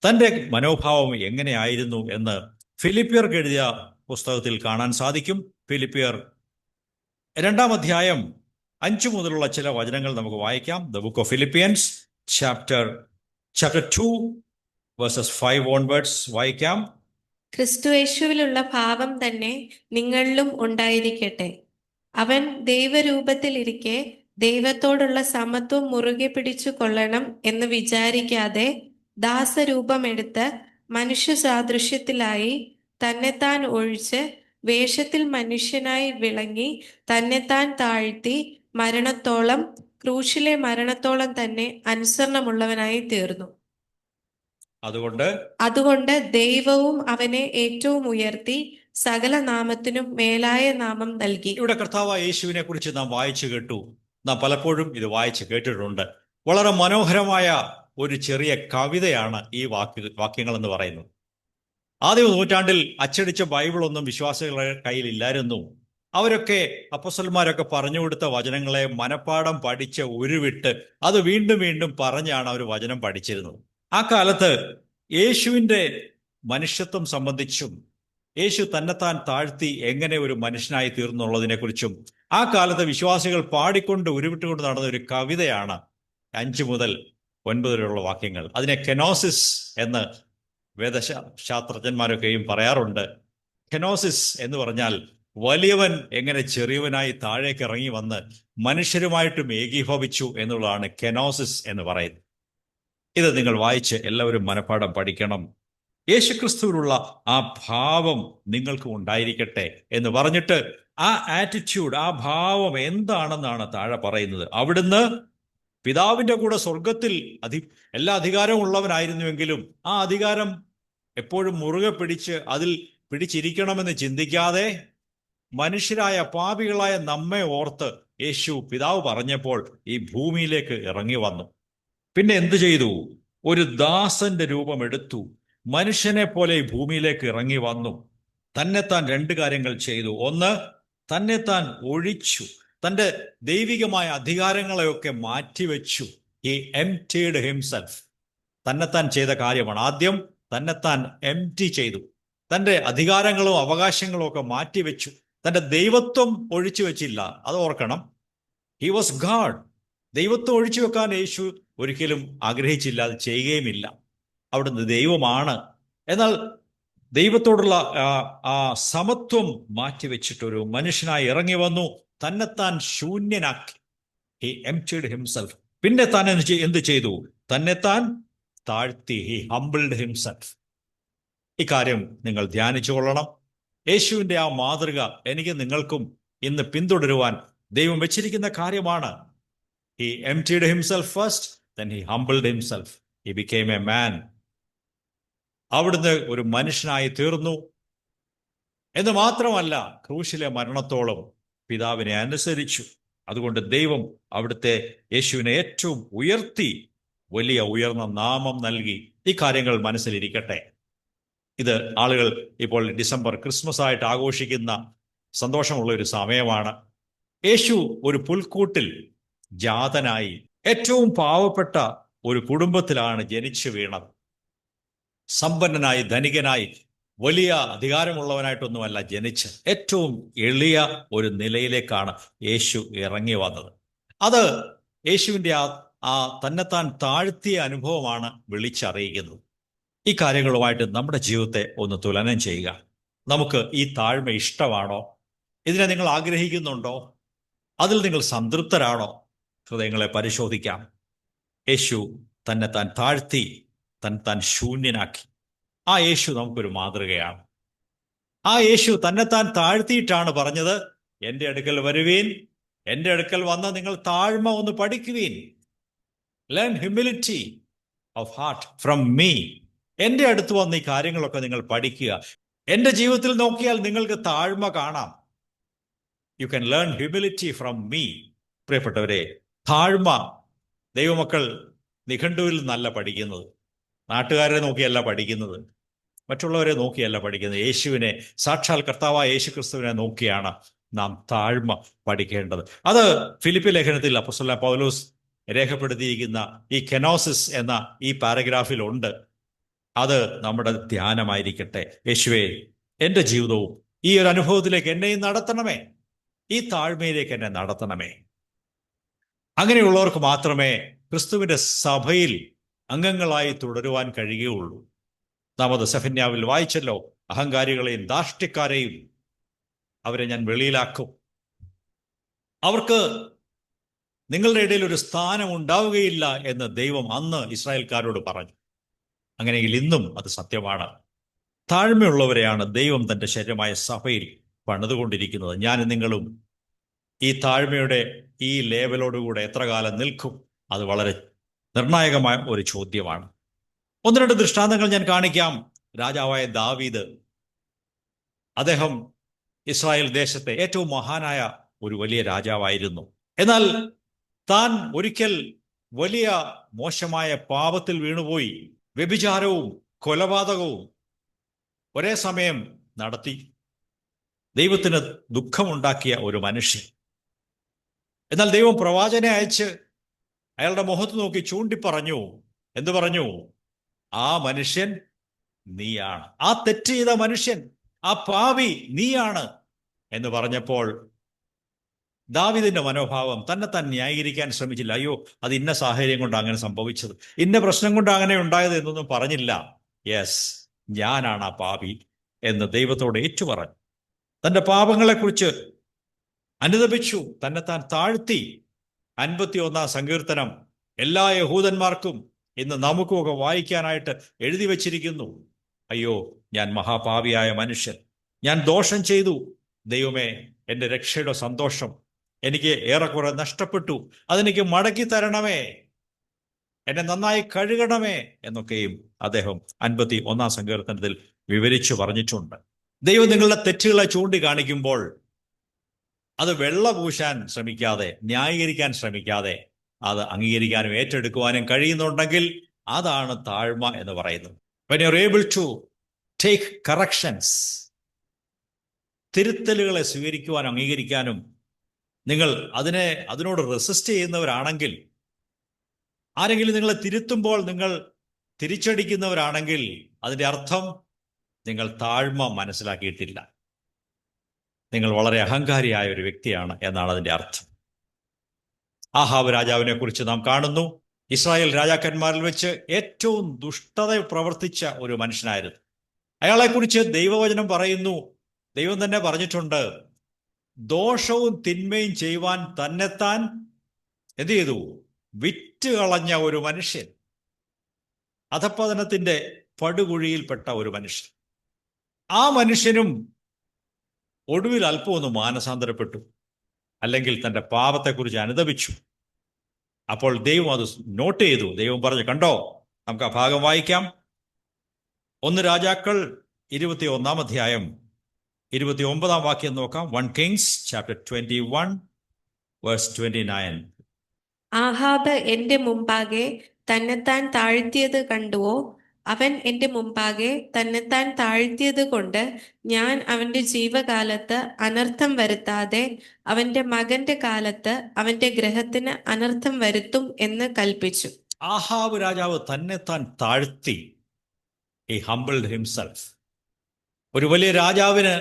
തൻ്റെ മനോഭാവം എങ്ങനെയായിരുന്നു എന്ന് ഫിലിപ്പിയർക്ക് എഴുതിയ പുസ്തകത്തിൽ കാണാൻ സാധിക്കും. ഫിലിപ്പിയർ 2-ാം അധ്യായം 5 മുതലുള്ള ചില വചനങ്ങൾ നമുക്ക് വായിക്കാം. The book of Philippians chapter 2 verses 5 onwards വായിക്കാം. ക്രിസ്തുയേശുവിലുള്ള ഭാവം തന്നെ നിങ്ങളിലും ഉണ്ടായിരിക്കട്ടെ. അവൻ ദൈവരൂപത്തിലിരിക്കെ ദൈവത്തോടുള്ള സമത്വം മുറുകെ പിടിച്ചു കൊള്ളണം എന്ന് വിചാരിക്കാതെ ദാസരൂപമെടുത്ത് മനുഷ്യ സാദൃശ്യത്തിലായി തന്നെത്താൻ ഒഴിച്ച് വേഷത്തിൽ മനുഷ്യനായി വിളങ്ങി തന്നെത്താൻ താഴ്ത്തി മരണത്തോളം, ക്രൂശിലെ മരണത്തോളം തന്നെ അനുസരണമുള്ളവനായി തീർന്നു. അതുകൊണ്ട് ദൈവവും അവനെ ഏറ്റവും ഉയർത്തി സകല നാമത്തിനും മേലായ നാമം നൽകി. ഇവിടെ കർത്താവായ യേശുവിനെ കുറിച്ച് നാം വായിച്ചു കേട്ടു. നാം പലപ്പോഴും ഇത് വായിച്ചു കേട്ടിട്ടുണ്ട്. വളരെ മനോഹരമായ ഒരു ചെറിയ കവിതയാണ് ഈ വാക്യങ്ങൾ എന്ന് പറയുന്നത്. ആദ്യ നൂറ്റാണ്ടിൽ അച്ചടിച്ച ബൈബിളൊന്നും വിശ്വാസികളുടെ കയ്യിലില്ലായിരുന്നു. അവരൊക്കെ അപ്പോസ്തലന്മാരൊക്കെ പറഞ്ഞു കൊടുത്ത വചനങ്ങളെ മനപ്പാഠം പഠിച്ച് ഉരുവിട്ട് അത് വീണ്ടും വീണ്ടും പറഞ്ഞാണ് അവർ വചനം പഠിച്ചിരുന്നത്. ആ കാലത്ത് യേശുവിൻ്റെ മനുഷ്യത്വം സംബന്ധിച്ചും യേശു തന്നെത്താൻ താഴ്ത്തി എങ്ങനെ ഒരു മനുഷ്യനായി തീർന്നുള്ളതിനെ കുറിച്ചും ആ കാലത്തെ വിശ്വാസികൾ പാടിക്കൊണ്ട് ഉരുവിട്ടുകൊണ്ട് നടന്ന ഒരു കവിതയാണ് 5 മുതൽ 9 വരെയുള്ള വാക്യങ്ങൾ. അതിനെ കെനോസിസ് എന്ന് വേദശാസ്ത്രജ്ഞന്മാരൊക്കെയും പറയാറുണ്ട്. കെനോസിസ് എന്ന് പറഞ്ഞാൽ വലിയവൻ എങ്ങനെ ചെറിയവനായി താഴേക്ക് ഇറങ്ങി വന്ന് മനുഷ്യരുമായിട്ടും ഏകീഭവിച്ചു എന്നുള്ളതാണ് കെനോസിസ് എന്ന് പറയുന്നത്. ഇത് നിങ്ങൾ വായിച്ച് എല്ലാവരും മനപ്പാഠം പഠിക്കണം. യേശുക്രിസ്തുവിലുള്ള ആ ഭാവം നിങ്ങൾക്കും ഉണ്ടായിരിക്കട്ടെ എന്ന് പറഞ്ഞിട്ട് ആ ആറ്റിറ്റ്യൂഡ്, ആ ഭാവം എന്താണെന്നാണ് താഴെ പറയുന്നത്. അവിടുന്ന് പിതാവിൻ്റെ കൂടെ സ്വർഗത്തിൽ എല്ലാ അധികാരവും ഉള്ളവനായിരുന്നുവെങ്കിലും ആ അധികാരം എപ്പോഴും മുറുകെ പിടിച്ച് അതിൽ പിടിച്ചിരിക്കണമെന്ന് ചിന്തിക്കാതെ മനുഷ്യരായ പാപികളായ നമ്മെ ഓർത്ത് യേശു പിതാവ് പറഞ്ഞപ്പോൾ ഈ ഭൂമിയിലേക്ക് ഇറങ്ങി വന്നു. പിന്നെ എന്തു ചെയ്തു? ഒരു ദാസന്റെ രൂപം എടുത്തു, മനുഷ്യനെ പോലെ ഈ ഭൂമിയിലേക്ക് ഇറങ്ങി വന്നു. തന്നെത്താൻ 2 കാര്യങ്ങൾ ചെയ്തു. ഒന്ന്, തന്നെത്താൻ ഒഴിച്ചു, തൻ്റെ ദൈവികമായ അധികാരങ്ങളെയൊക്കെ മാറ്റിവെച്ചു. ഈ എംപ്റ്റീഡ് ഹിംസെൽഫ്. തന്നെത്താൻ ചെയ്ത കാര്യമാണ്. ആദ്യം തന്നെത്താൻ എംപ്റ്റി ചെയ്തു, തൻ്റെ അധികാരങ്ങളും അവകാശങ്ങളും ഒക്കെ മാറ്റിവെച്ചു. തൻ്റെ ദൈവത്വം ഒഴിച്ചു വെച്ചില്ല, അത് ഓർക്കണം. He was God. ദൈവത്വം ഒഴിച്ചു വെക്കാൻ യേശു ഒരിക്കലും ആഗ്രഹിച്ചില്ല, അത് ചെയ്യുകയുമില്ല. അവിടുന്ന് ദൈവമാണ്. എന്നാൽ ദൈവത്തോടുള്ള ആ സമത്വം മാറ്റിവെച്ചിട്ടൊരു മനുഷ്യനായി ഇറങ്ങി വന്നു, തന്നെത്താൻ ശൂന്യനാക്കി. He emptied himself. പിന്നെ താൻ എന്ത് ചെയ്തു? തന്നെത്താൻ താഴ്ത്തി. He humbled himself. ഇക്കാര്യം നിങ്ങൾ ധ്യാനിച്ചു കൊള്ളണം. യേശുവിൻ്റെ ആ മാതൃക എനിക്ക് നിങ്ങൾക്കും ഇന്ന് പിന്തുടരുവാൻ ദൈവം വെച്ചിരിക്കുന്ന കാര്യമാണ്. He emptied himself first, then he humbled himself. He became a man. അവിടുന്ന് ഒരു മനുഷ്യനായി തീർന്നു എന്ന് മാത്രമല്ല, ക്രൂശിലെ മരണത്തോളം പിതാവിനെ അനുസരിച്ചു. അതുകൊണ്ട് ദൈവം അവിടുത്തെ യേശുവിനെ ഏറ്റവും ഉയർത്തി വലിയ ഉയർന്ന നാമം നൽകി. ഈ കാര്യങ്ങൾ മനസ്സിലിരിക്കട്ടെ. ഇത് ആളുകൾ ഇപ്പോൾ ഡിസംബർ ക്രിസ്മസ് ആയിട്ട് ആഘോഷിക്കുന്ന സന്തോഷമുള്ള ഒരു സമയമാണ്. യേശു ഒരു പുൽക്കൂട്ടിൽ ജാതനായി ഏറ്റവും പാവപ്പെട്ട ഒരു കുടുംബത്തിലാണ് ജനിച്ചു വീണത്. സമ്പന്നനായി, ധനികനായി, വലിയ അധികാരമുള്ളവനായിട്ടൊന്നുമല്ല ജനിച്ച്, ഏറ്റവും എളിയ ഒരു നിലയിലേക്കാണ് യേശു ഇറങ്ങി വന്നത്. അത് യേശുവിൻ്റെ ആ തന്നെത്താൻ താഴ്ത്തിയ അനുഭവമാണ് വിളിച്ചറിയിക്കുന്നത്. ഈ കാര്യങ്ങളുമായിട്ട് നമ്മുടെ ജീവിതത്തെ ഒന്ന് തുലനം ചെയ്യുക. നമുക്ക് ഈ താഴ്മ ഇഷ്ടമാണോ? ഇതിനെ നിങ്ങൾ ആഗ്രഹിക്കുന്നുണ്ടോ? അതിൽ നിങ്ങൾ സംതൃപ്തരാണോ? ഹൃദയങ്ങളെ പരിശോധിക്കാം. യേശു തന്നെത്താൻ താഴ്ത്തി, തന്നെത്താൻ ശൂന്യനാക്കി. ആ യേശു നമുക്കൊരു മാതൃകയാണ്. ആ യേശു തന്നെത്താൻ താഴ്ത്തിയിട്ടാണ് പറഞ്ഞത്, എൻ്റെ അടുക്കൽ വരുവീൻ, എൻ്റെ അടുക്കൽ വന്ന് നിങ്ങൾ താഴ്മ ഒന്ന് പഠിക്കുവീൻ. Learn humility of heart from me. എൻ്റെ അടുത്ത് വന്ന് ഈ കാര്യങ്ങളൊക്കെ നിങ്ങൾ പഠിക്കുക. എൻ്റെ ജീവിതത്തിൽ നോക്കിയാൽ നിങ്ങൾക്ക് താഴ്മ കാണാം. You can learn humility from me. പ്രിയപ്പെട്ടവരെ, താഴ്മ ദൈവമക്കൾ നിഘണ്ടുവിൽ നിന്നല്ല പഠിക്കുന്നത്, നാട്ടുകാരെ നോക്കിയല്ല പഠിക്കുന്നത്, മറ്റുള്ളവരെ നോക്കിയല്ല പഠിക്കുന്നത്. യേശുവിനെ, സാക്ഷാൽ കർത്താവായ യേശു ക്രിസ്തുവിനെ നോക്കിയാണ് നാം താഴ്മ പഠിക്കേണ്ടത്. അത് ഫിലിപ്പി ലേഖനത്തിൽ അപ്പോസ്തലനായ പൗലോസ് രേഖപ്പെടുത്തിയിരിക്കുന്ന ഈ കെനോസിസ് എന്ന ഈ പാരഗ്രാഫിലുണ്ട്. അത് നമ്മുടെ ധ്യാനമായിരിക്കട്ടെ. യേശുവേ, എൻ്റെ ജീവിതവും ഈ ഒരു അനുഭവത്തിലേക്ക് എന്നെയും നടത്തണമേ, ഈ താഴ്മയിലേക്ക് എന്നെ നടത്തണമേ. അങ്ങനെയുള്ളവർക്ക് മാത്രമേ ക്രിസ്തുവിൻ്റെ സഭയിൽ അംഗങ്ങളായി തുടരുവാൻ കഴിയുകയുള്ളൂ. നാം അത് സെഫന്യാവിൽ വായിച്ചല്ലോ. അഹങ്കാരികളെയും ധാർഷ്ട്യക്കാരെയും അവരെ ഞാൻ വെളിയിലാക്കും. അവർക്ക് നിങ്ങളുടെ ഇടയിൽ ഒരു സ്ഥാനം ഉണ്ടാവുകയില്ല എന്ന് ദൈവം അന്ന് ഇസ്രായേൽക്കാരോട് പറഞ്ഞു. അങ്ങനെയെങ്കിൽ ഇന്നും അത് സത്യമാണ്. താഴ്മയുള്ളവരെയാണ് ദൈവം തൻ്റെ ശരീരമായ സഭയിൽ പണിതുകൊണ്ടിരിക്കുന്നത്. ഞാനും നിങ്ങളും ഈ താഴ്മയുടെ ഈ ലേവലോടുകൂടെ എത്ര കാലം നിൽക്കും? അത് വളരെ നിർണായകമായ ഒരു ചോദ്യമാണ്. ഒന്ന് രണ്ട് ദൃഷ്ടാന്തങ്ങൾ ഞാൻ കാണിക്കാം. രാജാവായ ദാവീദ്, അദ്ദേഹം ഇസ്രായേൽ ദേശത്തെ ഏറ്റവും മഹാനായ ഒരു വലിയ രാജാവായിരുന്നു. എന്നാൽ താൻ ഒരിക്കൽ വലിയ മോശമായ പാപത്തിൽ വീണുപോയി. വ്യഭിചാരവും കൊലപാതകവും ഒരേ സമയം നടത്തി ദൈവത്തിന് ദുഃഖമുണ്ടാക്കിയ ഒരു മനുഷ്യൻ. എന്നാൽ ദൈവം പ്രവാചകനെ അയച്ച് അയാളുടെ മുഖത്ത് നോക്കി ചൂണ്ടിപ്പറഞ്ഞു. എന്തു പറഞ്ഞു? ആ മനുഷ്യൻ നീയാണ്, ആ തെറ്റ് ചെയ്ത മനുഷ്യൻ, ആ പാപി നീയാണ് എന്ന് പറഞ്ഞപ്പോൾ ദാവീദിന്റെ മനോഭാവം തന്നെത്താൻ ന്യായീകരിക്കാൻ ശ്രമിച്ചില്ല. അയ്യോ, അത് ഇന്ന സാഹചര്യം കൊണ്ട് അങ്ങനെ സംഭവിച്ചത്, ഇന്ന പ്രശ്നം കൊണ്ട് അങ്ങനെ ഉണ്ടായത് എന്നൊന്നും പറഞ്ഞില്ല. യെസ്, ഞാനാണ് ആ പാപി എന്ന് ദൈവത്തോട് ഏറ്റുപറഞ്ഞു. തൻ്റെ പാപങ്ങളെക്കുറിച്ച് അനുതപിച്ചു, തന്നെത്താൻ താഴ്ത്തി. 51 സങ്കീർത്തനം എല്ലാ യഹൂദന്മാർക്കും ഇന്ന് നമുക്കുമൊക്കെ വായിക്കാനായിട്ട് എഴുതി വച്ചിരിക്കുന്നു. അയ്യോ, ഞാൻ മഹാപാപിയായ മനുഷ്യൻ, ഞാൻ ദോഷം ചെയ്തു. ദൈവമേ, എൻ്റെ രക്ഷയുടെ സന്തോഷം എനിക്ക് ഏറെക്കുറെ നഷ്ടപ്പെട്ടു, അതെനിക്ക് മടക്കി തരണമേ, എന്നെ നന്നായി കഴുകണമേ എന്നൊക്കെയും അദ്ദേഹം 51 സങ്കീർത്തനത്തിൽ വിവരിച്ചു പറഞ്ഞിട്ടുണ്ട്. ദൈവം നിങ്ങളുടെ തെറ്റുകളെ ചൂണ്ടിക്കാണിക്കുമ്പോൾ അത് വെള്ള പൂശാൻ ശ്രമിക്കാതെ, ന്യായീകരിക്കാൻ ശ്രമിക്കാതെ, അത് അംഗീകരിക്കാനും ഏറ്റെടുക്കുവാനും കഴിയുന്നുണ്ടെങ്കിൽ അതാണ് താഴ്മ എന്ന് പറയുന്നത്. When you're able to take corrections, തിരുത്തലുകളെ സ്വീകരിക്കുവാനും അംഗീകരിക്കാനും നിങ്ങൾ അതിനോട് റെസിസ്റ്റ് ചെയ്യുന്നവരാണെങ്കിൽ, ആരെങ്കിലും നിങ്ങളെ തിരുത്തുമ്പോൾ നിങ്ങൾ തിരിച്ചടിക്കുന്നവരാണെങ്കിൽ, അതിൻ്റെ അർത്ഥം നിങ്ങൾ താഴ്മ മനസ്സിലാക്കിയിട്ടില്ല, നിങ്ങൾ വളരെ അഹങ്കാരിയായ ഒരു വ്യക്തിയാണ് എന്നാണ് അതിൻ്റെ അർത്ഥം. ആഹാബ് രാജാവിനെ കുറിച്ച് നാം കാണുന്നു. ഇസ്രായേൽ രാജാക്കന്മാരിൽ വെച്ച് ഏറ്റവും ദുഷ്ടത പ്രവർത്തിച്ച ഒരു മനുഷ്യനായിരുന്നു. അയാളെക്കുറിച്ച് ദൈവവചനം പറയുന്നു, ദൈവം തന്നെ പറഞ്ഞിട്ടുണ്ട്, ദോഷവും തിന്മയും ചെയ്യുവാൻ തന്നെത്താൻ എന്ത് ചെയ്തു? വിറ്റുകളഞ്ഞ ഒരു മനുഷ്യൻ, അധപ്പതനത്തിന്റെ പടുകുഴിയിൽപ്പെട്ട ഒരു മനുഷ്യൻ. ആ മനുഷ്യനും ഒടുവിൽ അല്പം ഒന്ന് മാനസാന്തരപ്പെട്ടു, അല്ലെങ്കിൽ തൻ്റെ പാപത്തെക്കുറിച്ച് അനുതപിച്ചു. അപ്പോൾ ദൈവം അത് നോട്ട് ചെയ്തു. ദൈവം പറഞ്ഞു, കണ്ടോ, നമുക്ക് ആ ഭാഗം വായിക്കാം. 1 രാജാക്കൾ 21 അധ്യായം 29 വാക്യം നോക്കാം. 1 Kings chapter 21 verse 29. ആഹാബ് എന്റെ മുമ്പാകെ തന്നെത്താൻ താഴ്ത്തിയത് കണ്ടുവോ? അവൻ എന്റെ മുമ്പാകെ തന്നെത്താൻ താഴ്ത്തിയത് കൊണ്ട് ഞാൻ അവന്റെ ജീവകാലത്ത് അനർത്ഥം വരുത്താതെ അവന്റെ മകന്റെ കാലത്ത് അവന്റെ ഗൃഹത്തിന് അനർത്ഥം വരുത്തും എന്ന് കൽപ്പിച്ചു. ആഹാബ് രാജാവ് തന്നെത്താൻ താഴ്ത്തി. He humbled himself. ഒരു വലിയ രാജാവിന്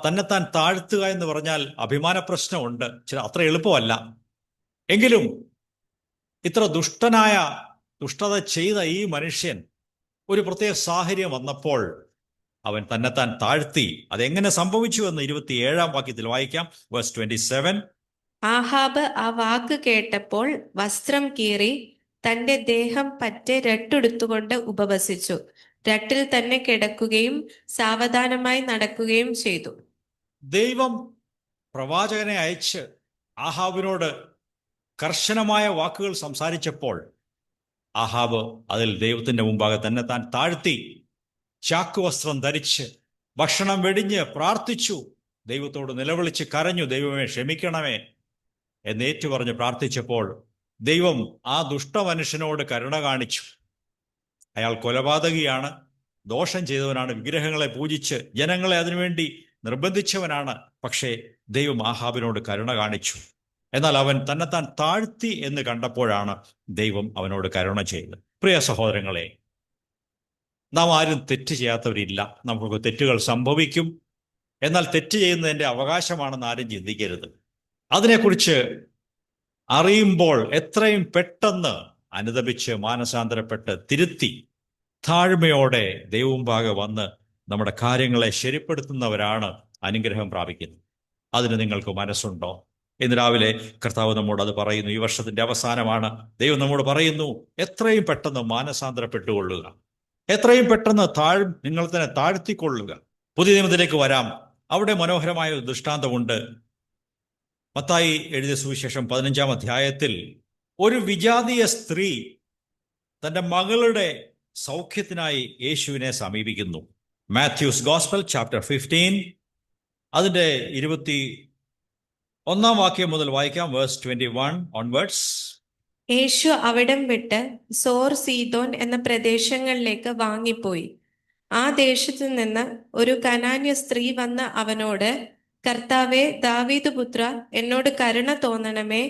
തന്നെത്താൻ താഴ്ത്തുക എന്ന് പറഞ്ഞാൽ അഭിമാന പ്രശ്നമുണ്ട്. അത്ര എളുപ്പമല്ല. എങ്കിലും ഇത്ര ദുഷ്ടത ചെയ്ത ഈ മനുഷ്യൻ ഒരു പ്രത്യേക സാഹചര്യം വന്നപ്പോൾ അവൻ തന്നെത്താൻ താഴ്ത്തി. അതെങ്ങനെ സംഭവിച്ചു എന്ന് 27 വാക്യത്തിൽ വായിക്കാം. വേഴ്സ് 27. ആഹാബ് ആ വാക്ക് കേട്ടപ്പോൾ വസ്ത്രം കീറി തന്റെ ദേഹം പറ്റെ രട്ടെടുത്തുകൊണ്ട് ഉപവസിച്ചു. രട്ടിൽ തന്നെ കിടക്കുകയും സാവധാനമായി നടക്കുകയും ചെയ്തു. ദൈവം പ്രവാചകനെ അയച്ച് ആഹാബിനോട് കർശനമായ വാക്കുകൾ സംസാരിച്ചപ്പോൾ ആഹാബ് അതിൽ ദൈവത്തിന്റെ മുമ്പാകെ തന്നെ താൻ താഴ്ത്തി, ചാക്കുവസ്ത്രം ധരിച്ച് ഭക്ഷണം വെടിഞ്ഞ് പ്രാർത്ഥിച്ചു. ദൈവത്തോട് നിലവിളിച്ച് കരഞ്ഞു, ദൈവമേ ക്ഷമിക്കണമേ എന്നേറ്റു പറഞ്ഞ് പ്രാർത്ഥിച്ചപ്പോൾ ദൈവം ആ ദുഷ്ടമനുഷ്യനോട് കരുണ കാണിച്ചു. അയാൾ കൊലപാതകിയാണ്, ദോഷം ചെയ്തവനാണ്, വിഗ്രഹങ്ങളെ പൂജിച്ച് ജനങ്ങളെ അതിനുവേണ്ടി നിർബന്ധിച്ചവനാണ്. പക്ഷേ ദൈവം ആഹാബിനോട് കരുണ കാണിച്ചു. എന്നാൽ അവൻ തന്നെത്താൻ താഴ്ത്തി എന്ന് കണ്ടപ്പോഴാണ് ദൈവം അവനോട് കരുണ ചെയ്തത്. പ്രിയ സഹോദരങ്ങളെ, നാം ആരും തെറ്റ് ചെയ്യാത്തവരില്ല. നമുക്ക് തെറ്റുകൾ സംഭവിക്കും. എന്നാൽ തെറ്റ് ചെയ്യുന്നതിൻ്റെ അവകാശമാണെന്ന് ആരും ചിന്തിക്കരുത്. അതിനെക്കുറിച്ച് അറിയുമ്പോൾ എത്രയും പെട്ടെന്ന് അനുതപിച്ച് മാനസാന്തരപ്പെട്ട് തിരുത്തി താഴ്മയോടെ ദൈവമുമ്പാകെ വന്ന് നമ്മുടെ കാര്യങ്ങളെ ശരിപ്പെടുത്തുന്നവരാണ് അനുഗ്രഹം പ്രാപിക്കുന്നത്. അതിന് നിങ്ങൾക്ക് മനസ്സുണ്ടോ? ഇന്ന് രാവിലെ കർത്താവ് നമ്മോട് അത് പറയുന്നു. ഈ വർഷത്തിന്റെ അവസാനമാണ്. ദൈവം നമ്മോട് പറയുന്നു, എത്രയും പെട്ടെന്ന് മാനസാന്തരപ്പെട്ടുകൊള്ളുക, എത്രയും പെട്ടെന്ന് നിങ്ങൾ തന്നെ താഴ്ത്തിക്കൊള്ളുക. പുതിയ നിയമത്തിലേക്ക് വരാം. അവിടെ മനോഹരമായ ഒരു ദൃഷ്ടാന്തമുണ്ട്. മത്തായി എഴുതിയ സുവിശേഷം 15-ാം അധ്യായത്തിൽ ഒരു വിജാതീയ സ്ത്രീ തന്റെ മകളുടെ സൗഖ്യത്തിനായി യേശുവിനെ സമീപിക്കുന്നു. മാത്യൂസ് ഗോസ്പൽ ചാപ്റ്റർ 15 അതിന്റെ 21-ാം വാക്യം മുതൽ വായിക്കാം. Verse 21 onwards. യേശു അവിടം വിട്ട് സോർ സീദോൻ എന്ന പ്രദേശങ്ങളിലേക്ക് വാങ്ങിപ്പോയി. ആ ദേശത്തു നിന്ന് ഒരു കനാന്യ സ്ത്രീ വന്ന് അവനോട്, കർത്താവേ, ദാവീദ് പുത്ര, എന്നോട് കരുണ തോന്നണമേ,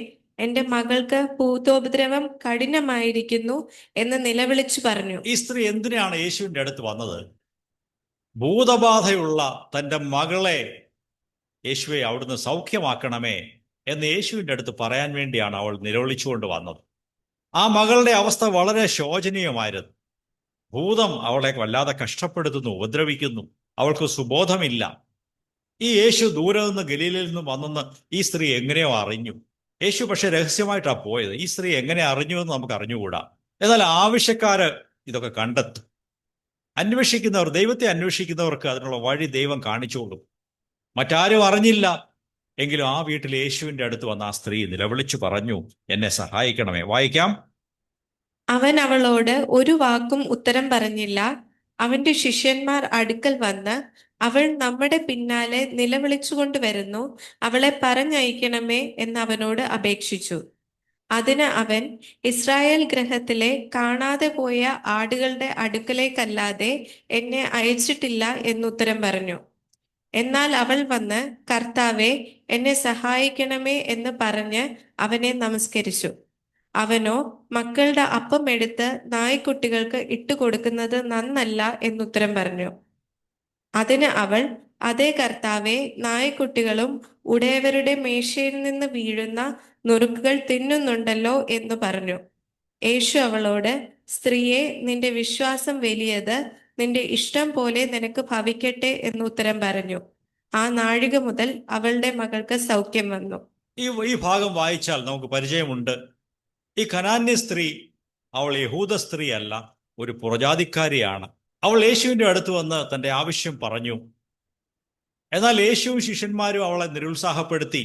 എന്റെ മകൾക്ക് ഭൂതോപദ്രവം കഠിനമായിരിക്കുന്നു എന്ന് നിലവിളിച്ചു പറഞ്ഞു. ഈ സ്ത്രീ എന്തിനാണ് യേശുവിന്റെ അടുത്ത് വന്നത്? ഭൂതബാധയുള്ള തന്റെ മകളെ യേശുവെ അവിടുന്ന് സൗഖ്യമാക്കണമേ എന്ന് യേശുവിന്റെ അടുത്ത് പറയാൻ വേണ്ടിയാണ് അവൾ നിലവിളിച്ചുകൊണ്ട് വന്നത്. ആ മകളുടെ അവസ്ഥ വളരെ ശോചനീയമായിരുന്നു. ഭൂതം അവളെ വല്ലാതെ കഷ്ടപ്പെടുത്തുന്നു, ഉപദ്രവിക്കുന്നു. അവൾക്ക് സുബോധമില്ല. ഈ യേശു ദൂരെ നിന്ന് ഗലീലയിൽ നിന്ന് വന്നെന്ന് ഈ സ്ത്രീ എങ്ങനെയോ അറിഞ്ഞു. യേശു പക്ഷെ രഹസ്യമായിട്ടാണ് പോയത്. ഈ സ്ത്രീ എങ്ങനെ അറിഞ്ഞു എന്ന് നമുക്ക് അറിഞ്ഞുകൂടാ. എന്നാൽ ആവശ്യക്കാര് ഇതൊക്കെ കണ്ടെത്തും. അന്വേഷിക്കുന്നവർ, ദൈവത്തെ അന്വേഷിക്കുന്നവർക്ക് അതിനുള്ള വഴി ദൈവം കാണിച്ചു കൊടുക്കും. മറ്റാരും അറിഞ്ഞില്ല എങ്കിലും ആ വീട്ടിൽ യേശുവിന്റെ അടുത്ത് വന്ന ആ സ്ത്രീ നിലവിളിച്ചു പറഞ്ഞു, എന്നെ സഹായിക്കണമേ. വായിക്കാം. അവൻ അവളോട് ഒരു വാക്കും ഉത്തരം പറഞ്ഞില്ല. അവന്റെ ശിഷ്യന്മാർ അടുക്കൽ വന്ന്, അവൾ നമ്മുടെ പിന്നാലെ നിലവിളിച്ചുകൊണ്ട് വരുന്നു, അവളെ പറഞ്ഞയക്കണമേ എന്ന് അവനോട് അപേക്ഷിച്ചു. അതിന് അവൻ, ഇസ്രായേൽ ഗൃഹത്തിലെ കാണാതെ പോയ ആടുകളുടെ അടുക്കലേക്കല്ലാതെ എന്നെ അയച്ചിട്ടില്ല എന്നുത്തരം പറഞ്ഞു. എന്നാൽ അവൾ വന്ന്, കർത്താവേ, എന്നെ സഹായിക്കണമേ എന്ന് പറഞ്ഞ് അവനെ നമസ്കരിച്ചു. അവനോ, മക്കളുടെ അപ്പം എടുത്ത് നായ്ക്കുട്ടികൾക്ക് ഇട്ടുകൊടുക്കുന്നത് നന്നല്ല എന്നുത്തരം പറഞ്ഞു. അതിന് അവൾ, അതേ കർത്താവേ, നായ്ക്കുട്ടികളും ഉടയവരുടെ മേശയിൽ നിന്ന് വീഴുന്ന നുറുക്കുകൾ തിന്നുന്നുണ്ടല്ലോ എന്ന് പറഞ്ഞു. യേശു അവളോട്, സ്ത്രീയെ, നിന്റെ വിശ്വാസം വലിയത്, നിന്റെ ഇഷ്ടം പോലെ നിനക്ക് ഭവിക്കട്ടെ എന്നുത്തരം പറഞ്ഞു. ആ നാഴിക മുതൽ അവളുടെ മകൾക്ക് സൗഖ്യം വന്നു. ഈ ഭാഗം വായിച്ചാൽ നമുക്ക് പരിചയമുണ്ട്. ഈ കനാന്യ സ്ത്രീ, അവൾ യഹൂദ സ്ത്രീ അല്ല, ഒരു പുറജാതിക്കാരിയാണ്. അവൾ യേശുവിന്റെ അടുത്ത് വന്ന് തന്റെ ആവശ്യം പറഞ്ഞു. എന്നാൽ യേശുവും ശിഷ്യന്മാരും അവളെ നിരുത്സാഹപ്പെടുത്തി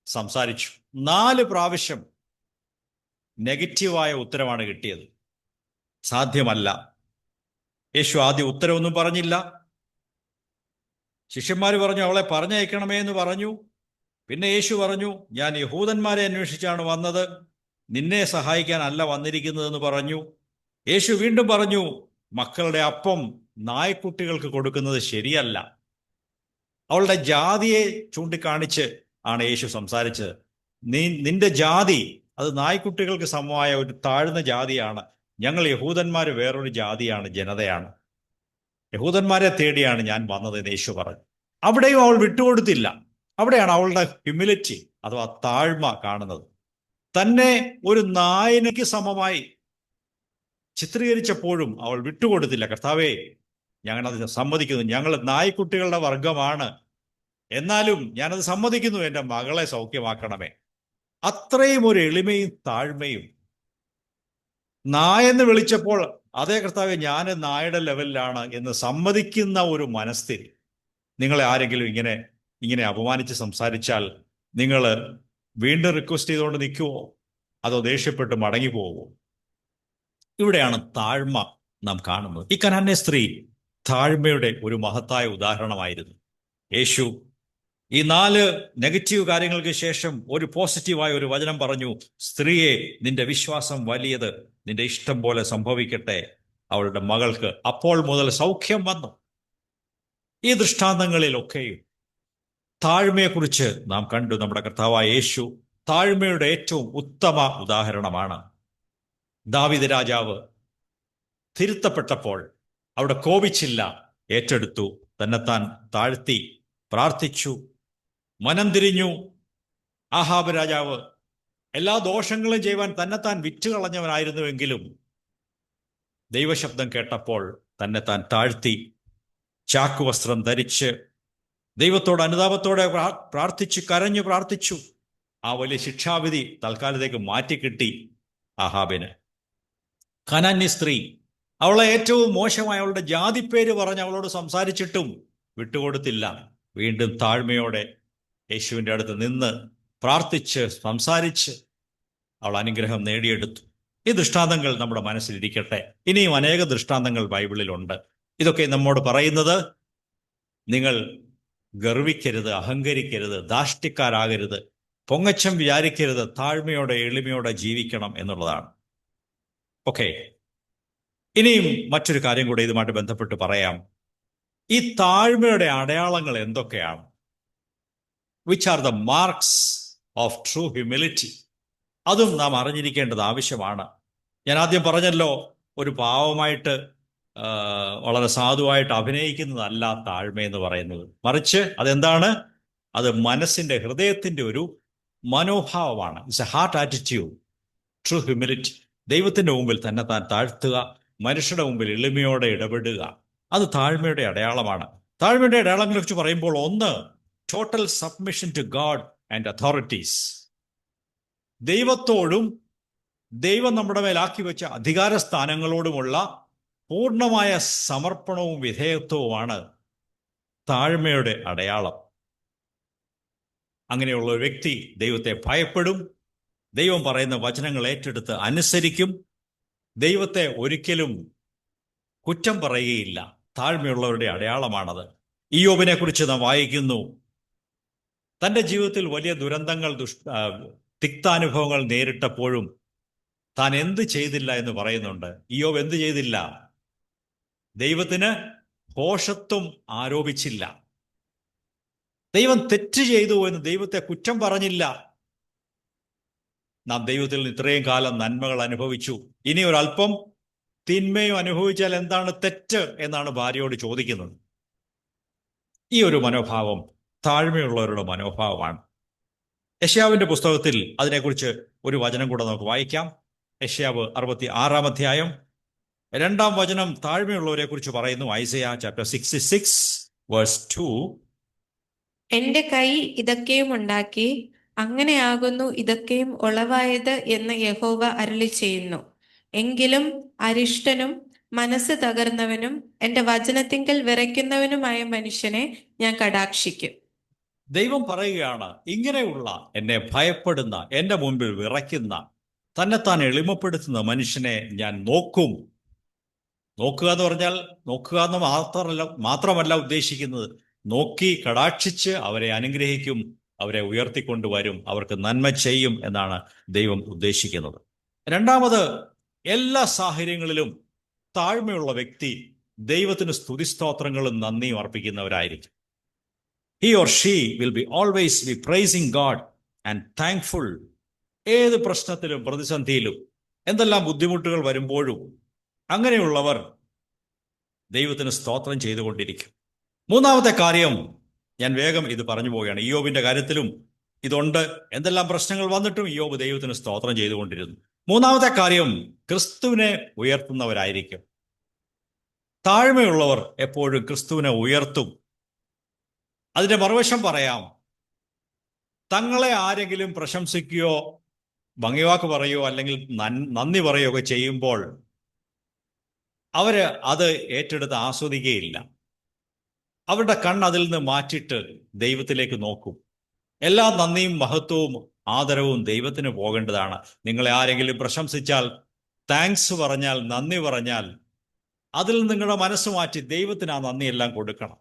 സംസാരിച്ചു. 4 പ്രാവശ്യം നെഗറ്റീവായ ഉത്തരമാണ് കിട്ടിയത്. സാധ്യമല്ല. യേശു ആദ്യം ഉത്തരവൊന്നും പറഞ്ഞില്ല. ശിഷ്യന്മാർ പറഞ്ഞു, അവളെ പറഞ്ഞയക്കണമേ എന്ന് പറഞ്ഞു. പിന്നെ യേശു പറഞ്ഞു, ഞാൻ യഹൂദന്മാരെ അന്വേഷിച്ചാണ് വന്നത്, നിന്നെ സഹായിക്കാനല്ല വന്നിരിക്കുന്നതെന്ന് പറഞ്ഞു. യേശു വീണ്ടും പറഞ്ഞു, മക്കളുടെ അപ്പം നായ്ക്കുട്ടികൾക്ക് കൊടുക്കുന്നത് ശരിയല്ല. അവളുടെ ജാതിയെ ചൂണ്ടിക്കാണിച്ച് ആണ് യേശു സംസാരിച്ചത്. നിന്റെ ജാതി അത് നായ്ക്കുട്ടികൾക്ക് സമമായ ഒരു താഴ്ന്ന ജാതിയാണ്. ഞങ്ങൾ യഹൂദന്മാർ വേറൊരു ജാതിയാണ്, ജനതയാണ്. യഹൂദന്മാരെ തേടിയാണ് ഞാൻ വന്നതെന്ന് യേശു പറഞ്ഞു. അവിടെയും അവൾ വിട്ടുകൊടുത്തില്ല. അവിടെയാണ് അവളുടെ ഹ്യൂമിലിറ്റി അഥവാ താഴ്മ കാണുന്നത്. തന്നെ ഒരു നായനയ്ക്ക് സമമായി ചിത്രീകരിച്ചപ്പോഴും അവൾ വിട്ടുകൊടുത്തില്ല. കർത്താവേ, ഞങ്ങളത് സമ്മതിക്കുന്നു, ഞങ്ങൾ നായ്ക്കുട്ടികളുടെ വർഗമാണ്, എന്നാലും ഞാനത് സമ്മതിക്കുന്നു, എൻ്റെ മകളെ സൗഖ്യമാക്കണമേ. അത്രയും ഒരു എളിമയും താഴ്മയും. നായെന്ന് വിളിച്ചപ്പോൾ, അതേ കർത്താവേ, ഞാൻ നായയുടെ ലെവലിലാണ് എന്ന് സമ്മതിക്കുന്ന ഒരു മനസ്ഥിതി. നിങ്ങളെ ആരെങ്കിലും ഇങ്ങനെ അപമാനിച്ച് സംസാരിച്ചാൽ നിങ്ങൾ വീണ്ടും റിക്വസ്റ്റ് ചെയ്തുകൊണ്ട് നിൽക്കുമോ, അതോ ദേഷ്യപ്പെട്ട് മടങ്ങി പോവുമോ? ഇവിടെയാണ് താഴ്മ നാം കാണുന്നത്. ഈ കനാന്യ സ്ത്രീ താഴ്മയുടെ ഒരു മഹത്തായ ഉദാഹരണമായിരുന്നു. യേശു ഈ 4 നെഗറ്റീവ് കാര്യങ്ങൾക്ക് ശേഷം ഒരു പോസിറ്റീവായ ഒരു വചനം പറഞ്ഞു, സ്ത്രീയെ, നിന്റെ വിശ്വാസം വലിയത്, നിന്റെ ഇഷ്ടം പോലെ സംഭവിക്കട്ടെ. അവളുടെ മകൾക്ക് അപ്പോൾ മുതൽ സൗഖ്യം വന്നു. ഈ ദൃഷ്ടാന്തങ്ങളിലൊക്കെയും താഴ്മയെക്കുറിച്ച് നാം കണ്ടു. നമ്മുടെ കർത്താവായ യേശു താഴ്മയുടെ ഏറ്റവും ഉത്തമ ഉദാഹരണമാണ്. ദാവീദ് രാജാവ് തിരുത്തപ്പെട്ടപ്പോൾ അവിടെ കോപിച്ചില്ല, ഏറ്റെടുത്തു, തന്നെത്താൻ താഴ്ത്തി പ്രാർത്ഥിച്ചു, മനം തിരിഞ്ഞു. ആഹാബ് രാജാവ് എല്ലാ ദോഷങ്ങളും ചെയ്യുവാൻ തന്നെത്താൻ വിറ്റുകളഞ്ഞവനായിരുന്നുവെങ്കിലും ദൈവശബ്ദം കേട്ടപ്പോൾ തന്നെത്താൻ താഴ്ത്തി, ചാക്കുവസ്ത്രം ധരിച്ച് ദൈവത്തോട് അനുതാപത്തോടെ പ്രാർത്ഥിച്ചു, കരഞ്ഞു പ്രാർത്ഥിച്ചു. ആ വലിയ ശിക്ഷാവിധി തൽക്കാലത്തേക്ക് മാറ്റിക്കിട്ടി ആഹാബിന്. കനാന്യ സ്ത്രീ, അവളെ ഏറ്റവും മോശമായ അവളുടെ ജാതിപ്പേര് പറഞ്ഞ് അവളോട് സംസാരിച്ചിട്ടും വിട്ടുകൊടുത്തില്ല. വീണ്ടും താഴ്മയോടെ യേശുവിൻ്റെ അടുത്ത് നിന്ന് പ്രാർത്ഥിച്ച് സംസാരിച്ച് അവൾ അനുഗ്രഹം നേടിയെടുത്തു. ഈ ദൃഷ്ടാന്തങ്ങൾ നമ്മുടെ മനസ്സിലിരിക്കട്ടെ. ഇനിയും അനേക ദൃഷ്ടാന്തങ്ങൾ ബൈബിളിലുണ്ട്. ഇതൊക്കെ നമ്മോട് പറയുന്നത്, നിങ്ങൾ ഗർവിക്കരുത്, അഹങ്കരിക്കരുത്, ധാർഷ്ട്യക്കാരാകരുത്, പൊങ്ങച്ചം വിചാരിക്കരുത്, താഴ്മയോടെ എളിമയോടെ ജീവിക്കണം എന്നുള്ളതാണ്. ഓക്കെ, ഇനിയും മറ്റൊരു കാര്യം കൂടെ ഇതുമായിട്ട് ബന്ധപ്പെട്ട് പറയാം. ഈ താഴ്മയുടെ അടയാളങ്ങൾ എന്തൊക്കെയാണ്? Which are the marks of true humility? അതും നാം അറിഞ്ഞിരിക്കേണ്ടത് ആവശ്യമാണ്. ഞാൻ ആദ്യം പറഞ്ഞല്ലോ, ഒരു പാവമായിട്ട് വളരെ സാധുവായിട്ട് അഭിനയിക്കുന്നതല്ല താഴ്മയെന്ന് പറയുന്നത്. മറിച്ച് അതെന്താണ്? അത് മനസ്സിൻ്റെ, ഹൃദയത്തിൻ്റെ ഒരു മനോഭാവമാണ്. It's A heart attitude. True humility, ദൈവത്തിൻ്റെ മുമ്പിൽ തന്നെ താൻ താഴ്ത്തുക, മനുഷ്യരുടെ മുമ്പിൽ എളിമയോടെ ഇടപെടുക, അത് താഴ്മയുടെ അടയാളമാണ്. താഴ്മയുടെ അടയാളങ്ങളെ കുറിച്ച് പറയുമ്പോൾ, ഒന്ന്, total submission to God and authorities. ദൈവത്തോടും ദൈവം നമ്മുടെ മേലാക്കി വെച്ച അധികാര സ്ഥാനങ്ങളോടുമുള്ള പൂർണ്ണമായ സമർപ്പണവും വിധേയത്വവുമാണ് താഴ്മയുടെ അടയാളം. അങ്ങനെയുള്ള ഒരു വ്യക്തി ദൈവത്തെ ഭയപ്പെടും, ദൈവം പറയുന്ന വചനങ്ങൾ ഏറ്റെടുത്ത് അനുസരിക്കും, ദൈവത്തെ ഒരിക്കലും കുറ്റം പറയുകയില്ല. താഴ്മയുള്ളവരുടെ അടയാളമാണത്. ഇയ്യോബിനെ കുറിച്ച് നാം വായിക്കുന്നു. തൻ്റെ ജീവിതത്തിൽ വലിയ ദുരന്തങ്ങൾ, തിക്താനുഭവങ്ങൾ നേരിട്ടപ്പോഴും താൻ എന്ത് ചെയ്തില്ല എന്ന് പറയുന്നുണ്ട്. ഇയ്യോബ് എന്ത് ചെയ്തില്ല? ദൈവത്തിന് ഭോഷത്വം ആരോപിച്ചില്ല. ദൈവം തെറ്റ് ചെയ്തു എന്ന് ദൈവത്തെ കുറ്റം പറഞ്ഞില്ല. നാം ദൈവത്തിൽ നിന്ന് ഇത്രയും കാലം നന്മകൾ അനുഭവിച്ചു, ഇനി ഒരല്പം തിന്മയും അനുഭവിച്ചാൽ എന്താണ് തെറ്റ് എന്നാണ് ഭാര്യയോട് ചോദിക്കുന്നത്. ഈ ഒരു മനോഭാവം താഴ്മയുള്ളവരുടെ മനോഭാവമാണ്. യെശയ്യാവിന്റെ പുസ്തകത്തിൽ അതിനെക്കുറിച്ച് ഒരു വചനം കൂടെ നമുക്ക് വായിക്കാം. യെശയ്യാവ് 66 അധ്യായം 2 വചനം താഴ്മയുള്ളവരെ കുറിച്ച് പറയുന്നു. ഐസയ്യാ ചാപ്റ്റർ 66 വേഴ്സ് 2. എന്റെ കൈ ഇതൊക്കെയും ഉണ്ടാക്കി, അങ്ങനെയാകുന്നു ഇതൊക്കെയും ഉളവായത് എന്ന് യഹോവ അരുളി ചെയ്യുന്നു. എങ്കിലും അരിഷ്ടനും മനസ്സ് തകർന്നവനും എന്റെ വചനത്തിങ്കൽ വിറയ്ക്കുന്നവനുമായ മനുഷ്യനെ ഞാൻ കടാക്ഷിക്കും. ദൈവം പറയുകയാണ്, ഇങ്ങനെയുള്ള എന്നെ ഭയപ്പെടുന്ന, എന്റെ മുൻപിൽ വിറയ്ക്കുന്ന, തന്നെത്താൻ എളിമപ്പെടുത്തുന്ന മനുഷ്യനെ ഞാൻ നോക്കും. നോക്കുക എന്ന് പറഞ്ഞാൽ, നോക്കുക എന്ന് മാത്രമല്ല ഉദ്ദേശിക്കുന്നത്, നോക്കി കടാക്ഷിച്ച് അവരെ അനുഗ്രഹിക്കും, അവരെ ഉയർത്തിക്കൊണ്ടുവരും, അവർക്ക് നന്മ ചെയ്യും എന്നാണ് ദൈവം ഉദ്ദേശിക്കുന്നത്. രണ്ടാമത്, എല്ലാ സാഹചര്യങ്ങളിലും താഴ്മയുള്ള വ്യക്തി ദൈവത്തിന് സ്തുതിസ്തോത്രങ്ങളും നന്ദിയും അർപ്പിക്കുന്നവരായിരിക്കും. He or she will be always be praising God and thankful. ഏത് പ്രശ്നത്തിലും പ്രതിസന്ധിയിലും എന്തെല്ലാം ബുദ്ധിമുട്ടുകൾ വരുമ്പോഴും അങ്ങനെയുള്ളവർ ദൈവത്തിന് സ്തോത്രം ചെയ്തുകൊണ്ടിരിക്കും. മൂന്നാമത്തെ കാര്യം, ഞാൻ വേഗം ഇത് പറഞ്ഞു പോവുകയാണ്. ഇയ്യോബിന്റെ കാര്യത്തിലും ഇതുണ്ട്. എന്തെല്ലാം പ്രശ്നങ്ങൾ വന്നിട്ടും ഇയ്യോബ് ദൈവത്തിന് സ്തോത്രം ചെയ്തുകൊണ്ടിരുന്നു. മൂന്നാമത്തെ കാര്യം, ക്രിസ്തുവിനെ ഉയർത്തുന്നവരായിരിക്കും. താഴ്മയുള്ളവർ എപ്പോഴും ക്രിസ്തുവിനെ ഉയർത്തും. അതിന്റെ മറുവശം പറയാം, തങ്ങളെ ആരെങ്കിലും പ്രശംസിക്കുകയോ ഭംഗിവാക്ക് പറയുകയോ അല്ലെങ്കിൽ നന്ദി പറയുകയോ ഒക്കെ ചെയ്യുമ്പോൾ അവര് അത് ഏറ്റെടുത്ത് ആസ്വദിക്കുകയില്ല. അവരുടെ കണ്ണതിൽ നിന്ന് മാറ്റിയിട്ട് ദൈവത്തിലേക്ക് നോക്കും. എല്ലാ നന്ദിയും മഹത്വവും ആദരവും ദൈവത്തിന് പോകേണ്ടതാണ്. നിങ്ങളെ ആരെങ്കിലും പ്രശംസിച്ചാൽ, താങ്ക്സ് പറഞ്ഞാൽ, നന്ദി പറഞ്ഞാൽ, അതിൽ നിങ്ങളുടെ മനസ്സ് മാറ്റി ദൈവത്തിന് ആ നന്ദിയെല്ലാം കൊടുക്കണം.